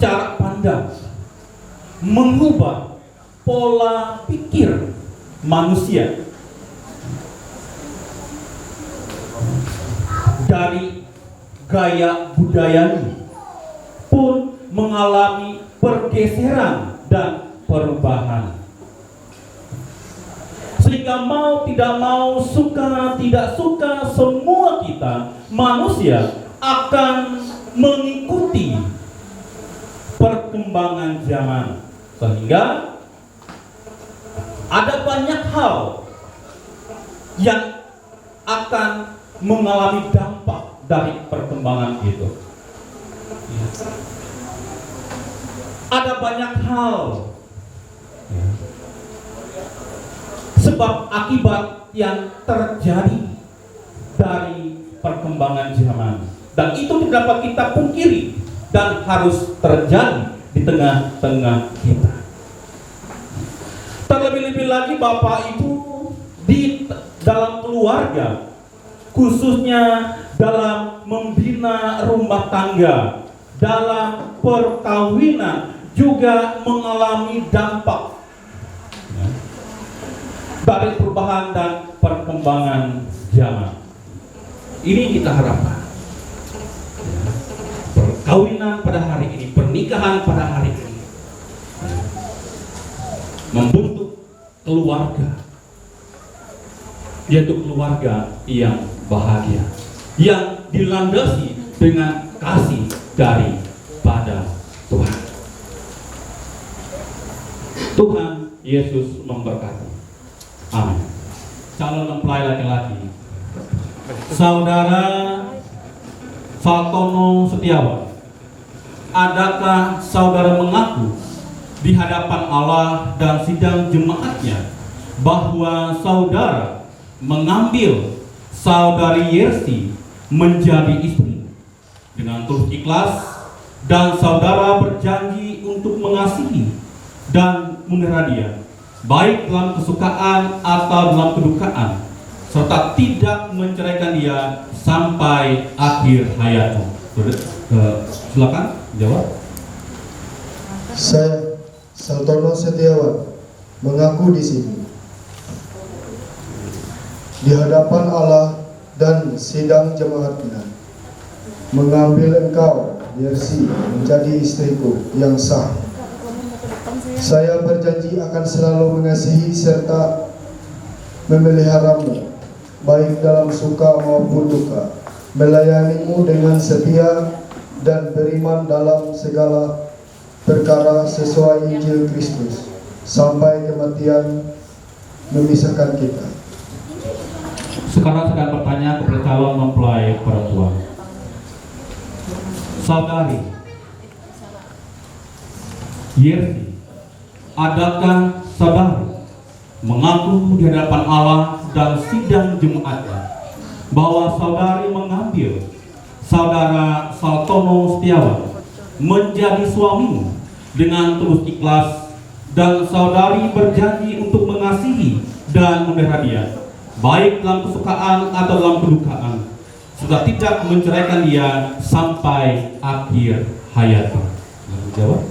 cara pandang, mengubah pola pikir manusia dari gaya budayanya pun mengalami pergeseran dan perubahan, sehingga mau tidak mau, suka tidak suka, semua kita manusia akan mengikuti perkembangan zaman, sehingga ada banyak hal yang akan mengalami dampak dari perkembangan itu. Ada banyak hal, sebab akibat yang terjadi dari perkembangan zaman, dan itu tidak dapat kita pungkiri dan harus terjadi di tengah-tengah kita. Terlebih-lebih lagi Bapak Ibu di dalam keluarga, khususnya dalam membina rumah tangga, dalam perkawinan juga mengalami dampak dari perubahan dan perkembangan zaman. Ini kita harapkan perkawinan pada hari ini, pernikahan pada hari ini, membentuk keluarga, yaitu keluarga yang bahagia, yang dilandasi dengan kasih daripada Tuhan. Tuhan Yesus memberkati. Amin. Calon mempelai laki-laki, Saudara Saltono Setiawan, adakah saudara mengaku di hadapan Allah dan sidang jemaatnya bahwa saudara mengambil saudari Yersi menjadi istri dengan tulus ikhlas, dan saudara berjanji untuk mengasihi dan memelihara dia, baik dalam kesukaan atau dalam kedukaan, serta tidak menceraikan dia sampai akhir hayatmu? Silakan jawab. Saya Saltono Setiawan mengaku di sini di hadapan Allah dan sidang jemaatnya mengambil engkau Yersi menjadi istriku yang sah. Saya berjanji akan selalu mengasihi serta memeliharamu baik dalam suka maupun duka, melayanimu dengan setia dan beriman dalam segala perkara sesuai Injil Kristus sampai kematian memisahkan kita. Sekarang saya akan bertanya kepada calon mempelai perempuan. Saudari Yersi, adakah saudari mengaku di hadapan Allah dan sidang jemaatnya bahwa saudari mengambil saudara Saltono Setiawan menjadi suamimu dengan tulus ikhlas, dan saudari berjanji untuk mengasihi dan memelihara dia baik dalam kesukaan atau dalam kedukaan, sudah tidak menceraikan dia sampai akhir hayatnya? Jawab.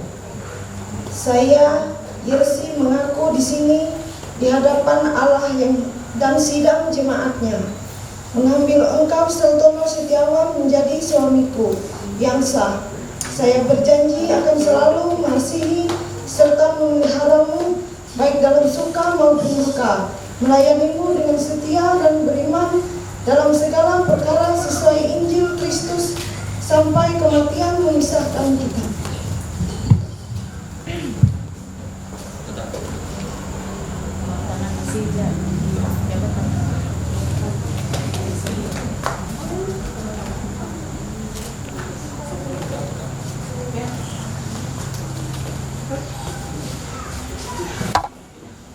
Saya Yersi mengaku di sini di hadapan Allah dan sidang jemaatnya mengambil engkau Saltono Setiawan menjadi suamiku yang sah. Saya berjanji akan selalu mengasihi serta memeliharamu baik dalam suka maupun duka, melayanimu dengan setia dan beriman dalam segala perkara sesuai Injil Kristus sampai kematian memisahkan kita.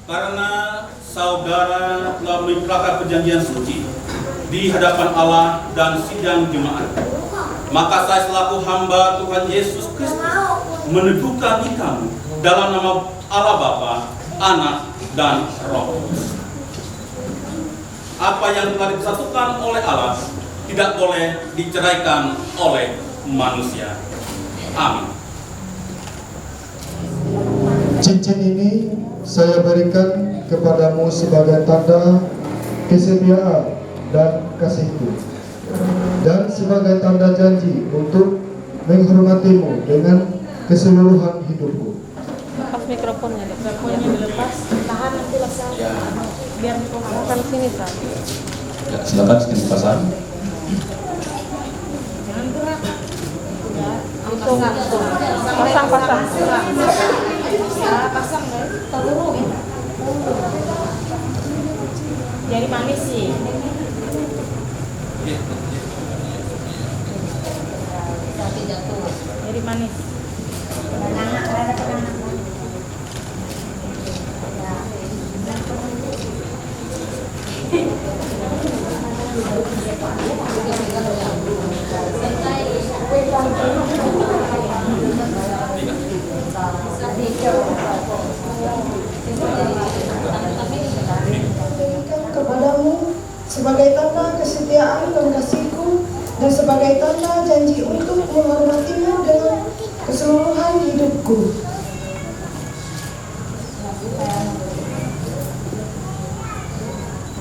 karena saudara telah mengikrarkan perjanjian suci di hadapan Allah dan sidang jemaat, maka saya selaku hamba Tuhan Yesus Kristus meneguhkan kamu dalam nama Allah Bapa, Anak, dan Roh Kudus. Apa yang telah disatukan oleh Allah tidak boleh diceraikan oleh manusia. Amin. Cincin ini saya berikan kepadamu sebagai tanda kesetiaan dan kasihku, dan sebagai tanda janji untuk menghormatimu dengan keseluruhan hidupku. Lepas mikrofonnya dilepas, tahan nanti langsung biar mikrofon sini Sal. Ya, silakan sini pasang. Jangan gerak. Ya, langsung pasang. Ya, pasang deh. Terurung. Jadi manis sih. Jadi manis. Kepadamu sebagai tanda kesetiaan dan kasihku, dan sebagai tanda janji untuk menghormatimu dengan keseluruhan hidupku.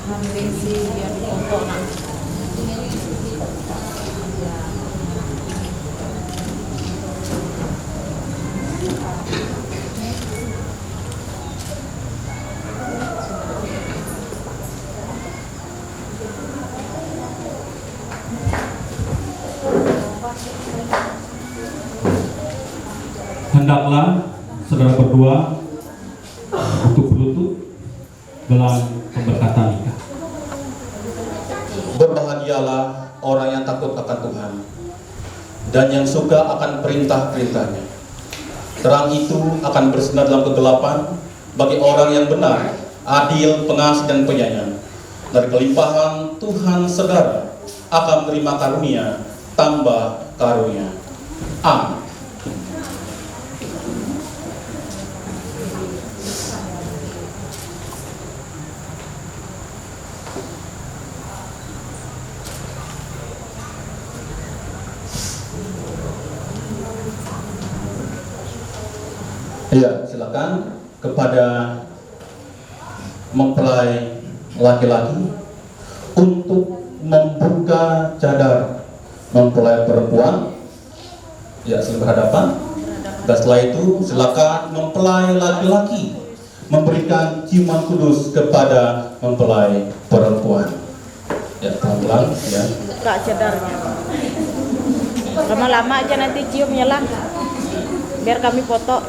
Ambil sih biar difoto nanti. Hendaklah saudara berdua untuk berlutut dalam pemberkatan nikah. Berbahagialah orang yang takut akan Tuhan dan yang suka akan perintah-perintahnya. Terang itu akan bersinar dalam kegelapan bagi orang yang benar, adil, pengasih dan penyayang. Dari kelimpahan Tuhan saudara akan menerima karunia, tambah karunia. Amin. Ya, silakan kepada mempelai laki-laki untuk membuka cadar mempelai perempuan. Ya, silakan berhadapan. Dan setelah itu silakan mempelai laki-laki memberikan ciuman kudus kepada mempelai perempuan. Ya, pelan-pelan ya. Buka cadarnya. Lama-lama aja nanti ciumnya lah. Biar kami foto.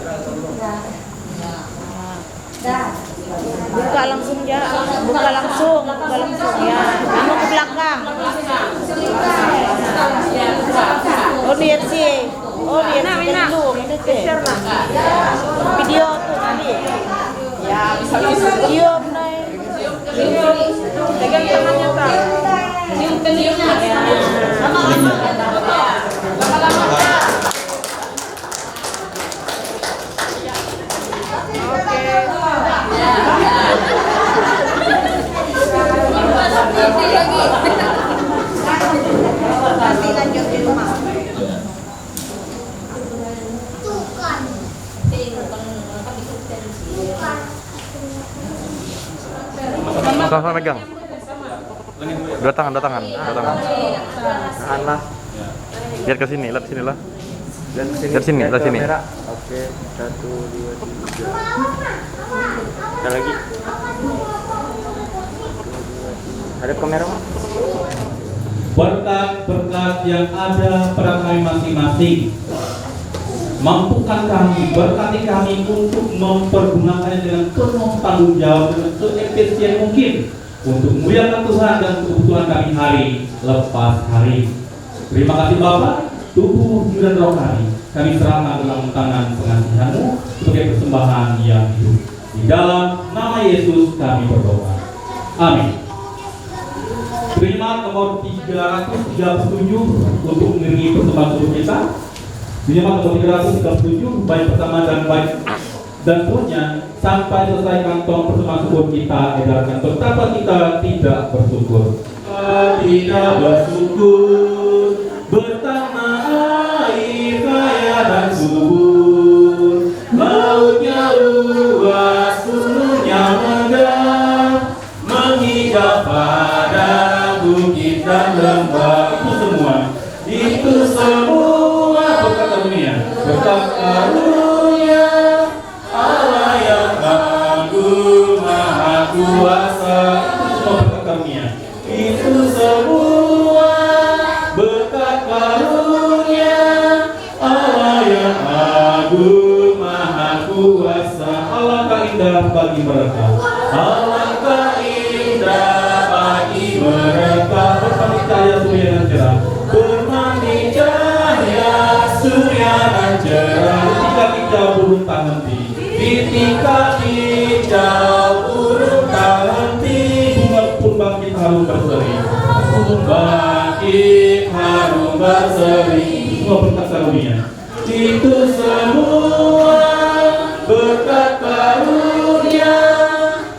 Buka langsung ya, buka langsung ya. Anu ke belakang. Oh lihat sih, dulu, video tuh tadi. Ya bisa cium naik. Pegang tangannya Kak. Cium telinganya. Lama-lama. Nanti lanjut di rumah. Sama megang. Dua tangan. Tahan lah. Lihat ke sini, lihat sini lah. Lihat sini. Oke, 1, 2, 3. Ada lagi. Ada kamera Pak? Berkat-berkat yang ada pada kami masing-masing, mampukan kami, berkati kami untuk mempergunakannya dengan penuh tanggung jawab dengan seefisien mungkin untuk memuliakan Tuhan dan kebutuhan kami hari lepas hari. Terima kasih Bapak, tubuh, jiwa dan roh kami serahkan dalam tangan pengasihan-Mu sebagai persembahan yang hidup. Di dalam nama Yesus kami berdoa. Amin. Terima nomor 337 untuk mengiringi persembahan subuh kita. Terima nomor 337 baik pertama dan baik dan seterusnya sampai selesai kantong persembahan subuh kita edarkan. Betapa kita tidak bersyukur. Tidak bersyukur bertambah air kaya dan subur, lautnya luas, gunungnya megah, menghijau pada bukit dan lembah. Itu semua berkat karunia, berkat karunia Allah yang agung maha kuasa. Itu semua berkat karunia Allah yang agung maha kuasa. Alangkah indah bagi mereka, alangkah indah bagi mereka bermandi cahaya surya dan cerah, bermandi cahaya surya dan cerah. Ketika kicau burung tak henti, ketika kicau burung tak henti, bunga pun bangkit harum berseri, bangkit harum berseri. Semua berkat karunia. Itu semua berkat karunia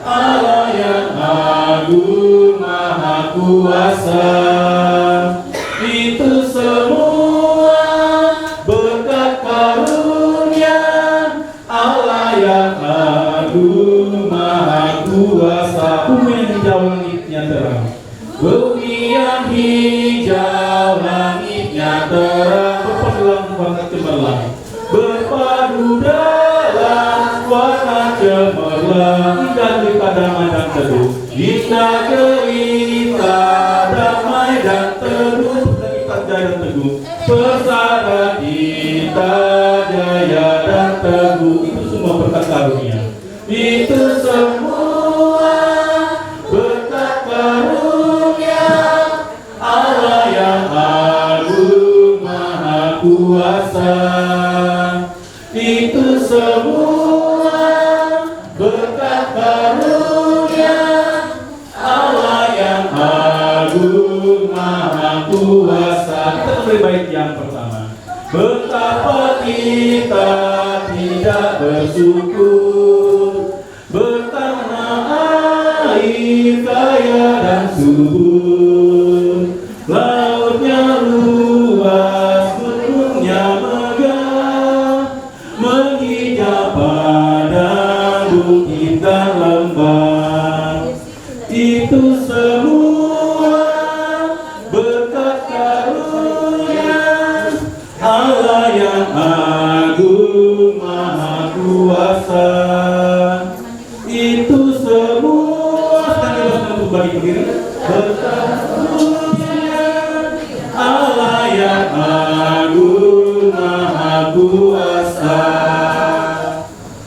Allah yang agung maha kuasa. Itu semua berkat karunia Allah yang agung maha kuasa. Bumi yang hijau langitnya terang, bumi yang hijau langitnya terang, berpadu warna cemerlang, berpadu dalam warna cemerlang. Indah cerita damai dan teduh, indah cerita damai dan teduh, kita jaya dan teguh, persada kita jaya dan teguh. Itu semua berkat karunia. Itu semua berkat karunia Allah yang agung maha kuasa. Itu semua berkat karunia Allah yang agung maha kuasa. Kita lebih baik yang pertama. Betapa kita tidak bersyukur bertambah air kaya dan subur, lautnya luas, gunungnya megah, menghijau pada bukit dan lembah. Itu semua berkat karunia Allah yang agung maha kuasa. Itu semua untuk bagi berdiri, berkat karunia Allah yang agung maha kuasa.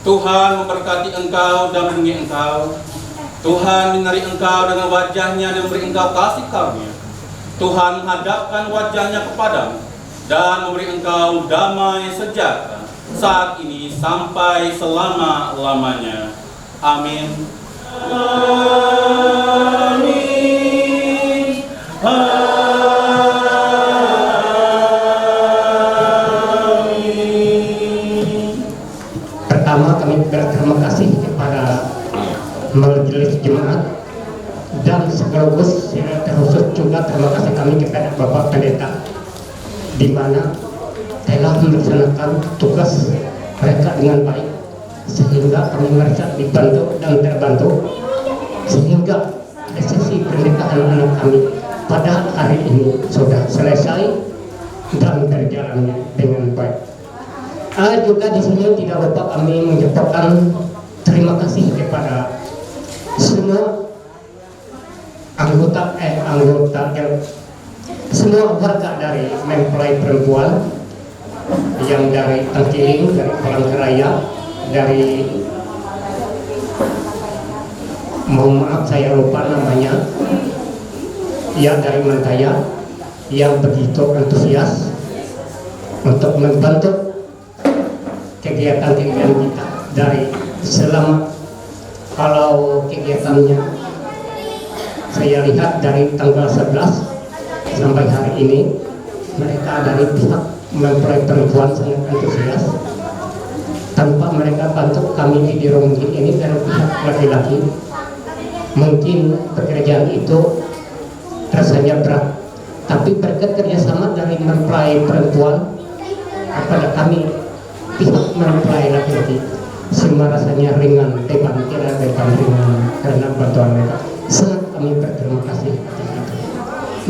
Tuhan memberkati engkau dan melindungi engkau. Tuhan menyinari engkau dengan wajahnya dan memberi engkau kasih karunia. Tuhan menghadapkan wajahnya kepadamu dan memberi engkau damai sejahtera saat ini sampai selama-lamanya. Amin. Amin. Amin. Pertama kami berterima kasih kepada majelis jemaat dan sekaligus terkhusus juga terima kasih kami kepada Bapak Pendeta di mana telah melaksanakan tugas mereka dengan baik sehingga kami merasa dibantu dan terbantu sehingga sesi pernikahan anak kami pada hari ini sudah selesai dan berjalan dengan baik. Juga di sini tidak lupa kami mengucapkan terima kasih kepada semua semua warga dari mempelai perempuan yang dari Tangkiling, dari Palangkaraya, dari mohon maaf saya lupa namanya, ya dari Mantaya yang begitu antusias untuk membantu kegiatan kita dari selama kalau kegiatannya saya lihat dari tanggal 11 sampai hari ini mereka dari pihak mempelai perempuan sangat antusias. Tanpa mereka bantu kami di Diromgin ini dari pihak laki-laki, mungkin pekerjaan itu rasanya berat. Tapi berkat kerjasama dari mempelai perempuan kepada kami pihak mempelai laki-laki, semua rasanya ringan, tidak ringan karena bantuan mereka. Sangat kami berterima kasih atas itu.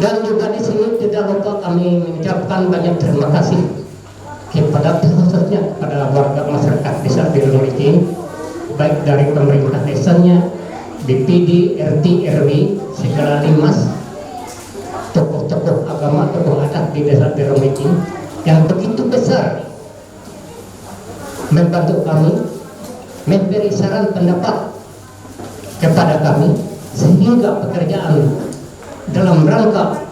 Dan juga di sini tidak lupa kami mengucapkan banyak terima kasih kepada khususnya pada warga masyarakat desa Diromgin, baik dari pemerintah desanya, BPD, RT, RW, segala limas, tokoh-tokoh agama, tokoh adat di desa Diromgin yang begitu besar membantu kami, memberi saran pendapat kepada kami, sehingga pekerjaan dalam rangka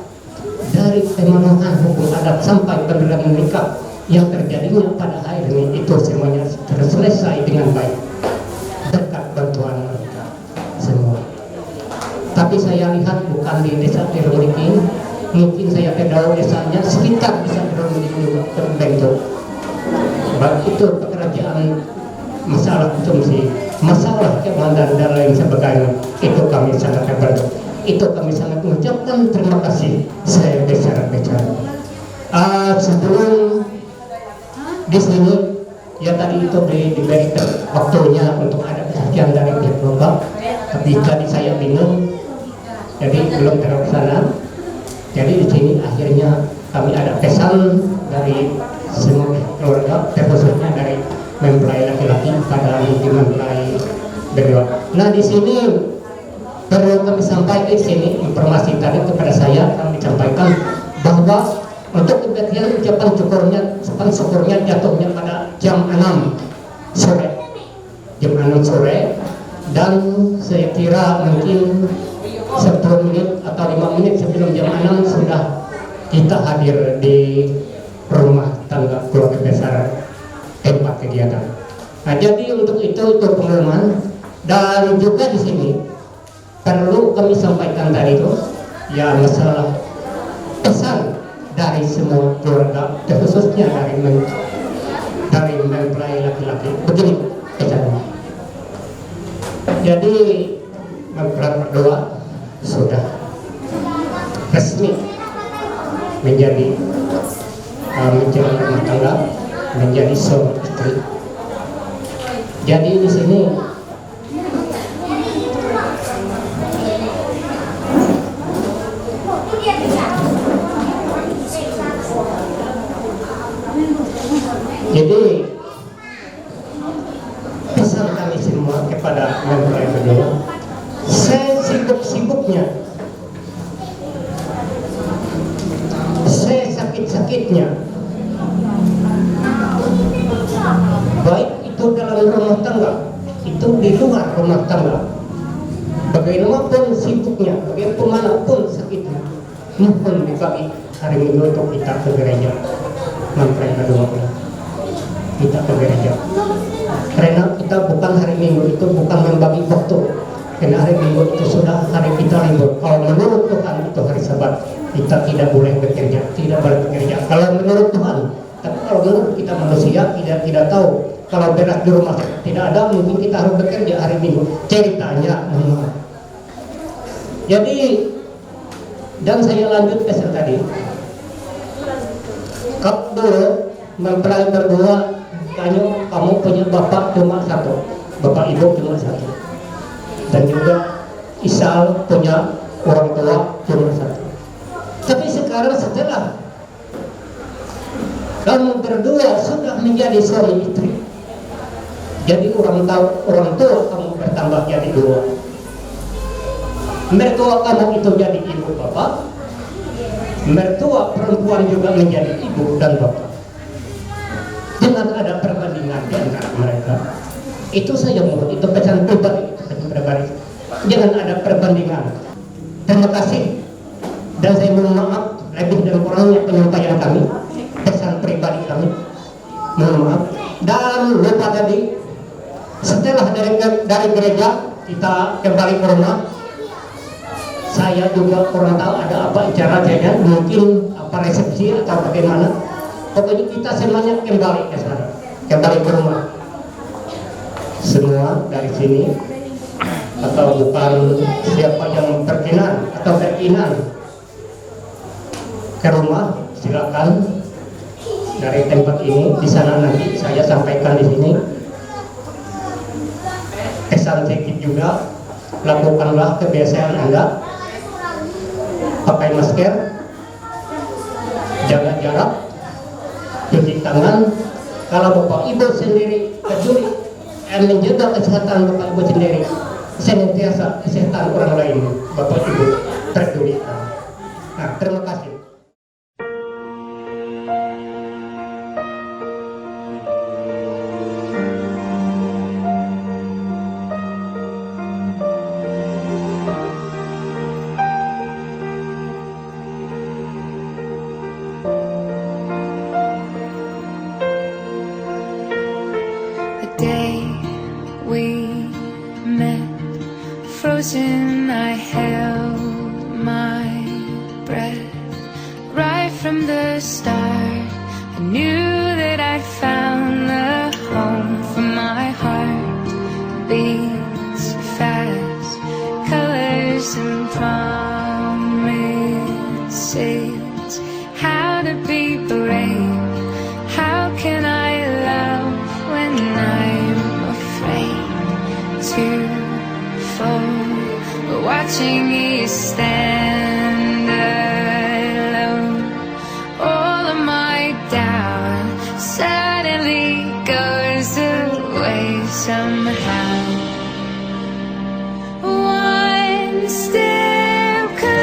dari pemenuhan hukum adat sampai penerimaan nikah yang terjadinya pada hari ini itu semuanya terselesai dengan baik berkat bantuan mereka semua. Tapi saya lihat bukan di desa Diromgin, mungkin saya tahu desanya sekitar desa Diromgin juga terbentuk. Baik itu pekerjaan masalah konsumsi, masalah keamanan dan lain sebagainya, itu kami sangat terbantu. Itu kami sangat mengucapkan terima kasih saya besar-besar. Sebelum di sini ya tadi itu diberi waktunya untuk ada kesaksian dari pihak Bapak, tapi tadi saya bingung jadi belum terlaksana. Jadi di sini akhirnya kami ada pesan dari semua keluarga, terkhususnya dari mempelai laki-laki pada mempelai berdua. Nah di sini perlu kami sampaikan di sini informasi tadi kepada saya, kami sampaikan bahwa untuk kegiatan ucapan syukurnya jatuhnya pada jam 6 sore, dan saya kira mungkin 10 menit atau 5 menit sebelum jam 6 sudah kita hadir di rumah tangga keluarga besar tempat kegiatan. Nah, jadi untuk itu pengumuman, dan juga di sini perlu kami sampaikan tadi itu ya masalah pesan dari semua keluarga, khususnya dari mempelai laki-laki. Begini pesannya. Jadi mempelai berdua sudah resmi menjadi menjalani rumah tangga, menjadi suami istri. Jadi di sini pesan kami semua kepada mempelai berdua, sesibuk-sibuknya, sesakit-sakitnya, baik itu dalam rumah tangga, itu di luar rumah tangga, bagaimanapun sibuknya, bagaimanapun sakitnya, mohon dibagi hari Minggu untuk kita ke gereja. Mempelai berdua kita ke gereja, karena kita bukan hari Minggu itu bukan membagi waktu, karena hari Minggu itu sudah hari kita libur. Kalau menurut Tuhan itu hari Sabat, kita tidak boleh bekerja, tidak boleh bekerja kalau menurut Tuhan. Tapi kalau menurut kita manusia, tidak tahu, kalau beras di rumah tidak ada, mungkin kita harus bekerja hari Minggu ceritanya. Jadi, dan saya lanjut pesan tadi, kalau dulu mempelai berdua, kamu punya bapak cuma satu, bapak ibu cuma satu, dan juga Isal punya orang tua cuma satu. Tapi sekarang setelah kamu berdua sudah menjadi suami istri, jadi orang tua kamu bertambah jadi dua, mertua kamu itu jadi ibu bapak, mertua perempuan juga menjadi ibu dan bapak. Jangan ada perbandingan di antara mereka. Itu saya mohon, itu pesan pribadi, jangan ada perbandingan. Terima kasih, dan saya mohon maaf lebih dan kurangnya penyampaian kami, pesan pribadi kami, mohon maaf. Dan lupa tadi, setelah dari gereja kita kembali ke rumah. Saya juga kurang tahu ada apa acaranya, mungkin apa resepsi atau bagaimana. Pokoknya kita semuanya kembali ke sana, kembali ke rumah. Semua dari sini atau bukan siapa yang berkenan atau berkenan ke rumah, silakan dari tempat ini. Di sana nanti saya sampaikan di sini pesan sedikit juga. Lakukanlah kebiasaan Anda, pakai masker, jaga jarak, cuci tangan. Kalau Bapak Ibu sendiri peduli menjaga kesehatan Bapak Ibu sendiri, senantiasa kesehatan orang lain Bapak Ibu peduli. Nah, terima kasih. Frozen, I held my breath. Right from the start, I knew that I'd found the home for my heart. Beats fast, colors and promises. How to be brave, how can I love when I'm afraid to fall? Watching you stand alone, all of my doubt suddenly goes away somehow. One step closer.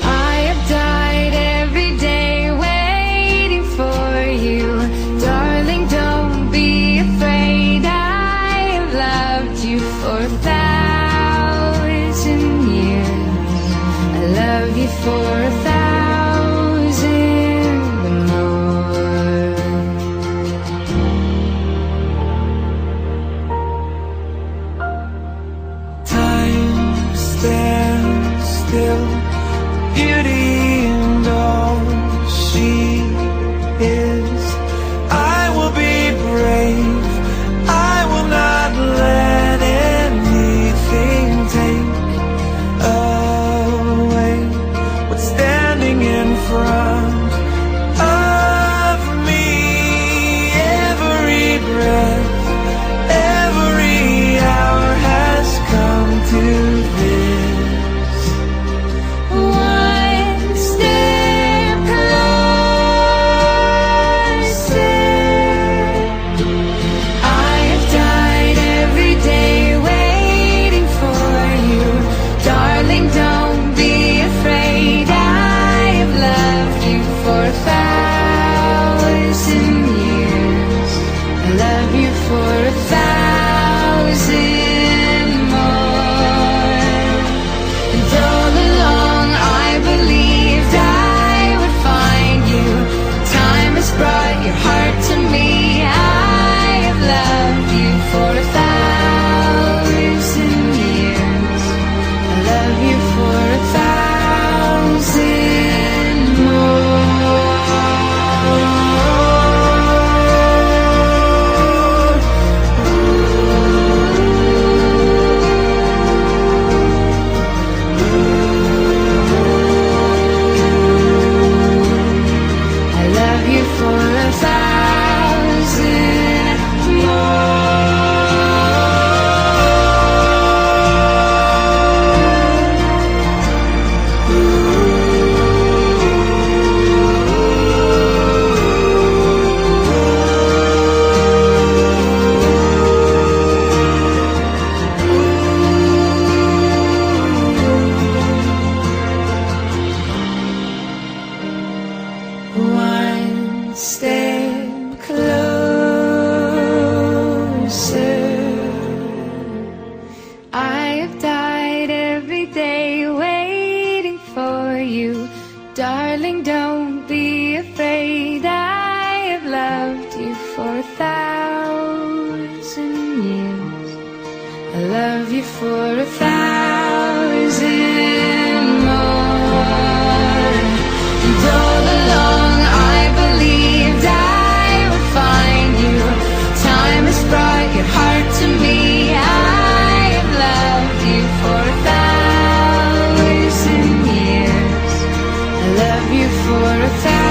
I have died every day waiting for you, darling. Don't be afraid. For 1,000 years, I love you for 1,000 more. Time stands still, beauty and all she is. I will be brave, I will not let anything take away what's standing in front of me. Every breath, every hour has come to this. One step closer. I have died every day waiting for you, darling. Don't be afraid. I have loved you for 1,000 years. I love you for 1,000 more. And all along I believed I would find you. Time has brought your heart to me. I have loved you for 1,000 years. I love you for 1,000 more. I love you for 1,000 One step closer. I have died every day waiting for you, darling. Don't be afraid. I have loved you for 1,000 for 1,000 more. And all along I believed I would find you. Time has brought your heart to me. I have loved you for 1,000 years. I love you for 1,000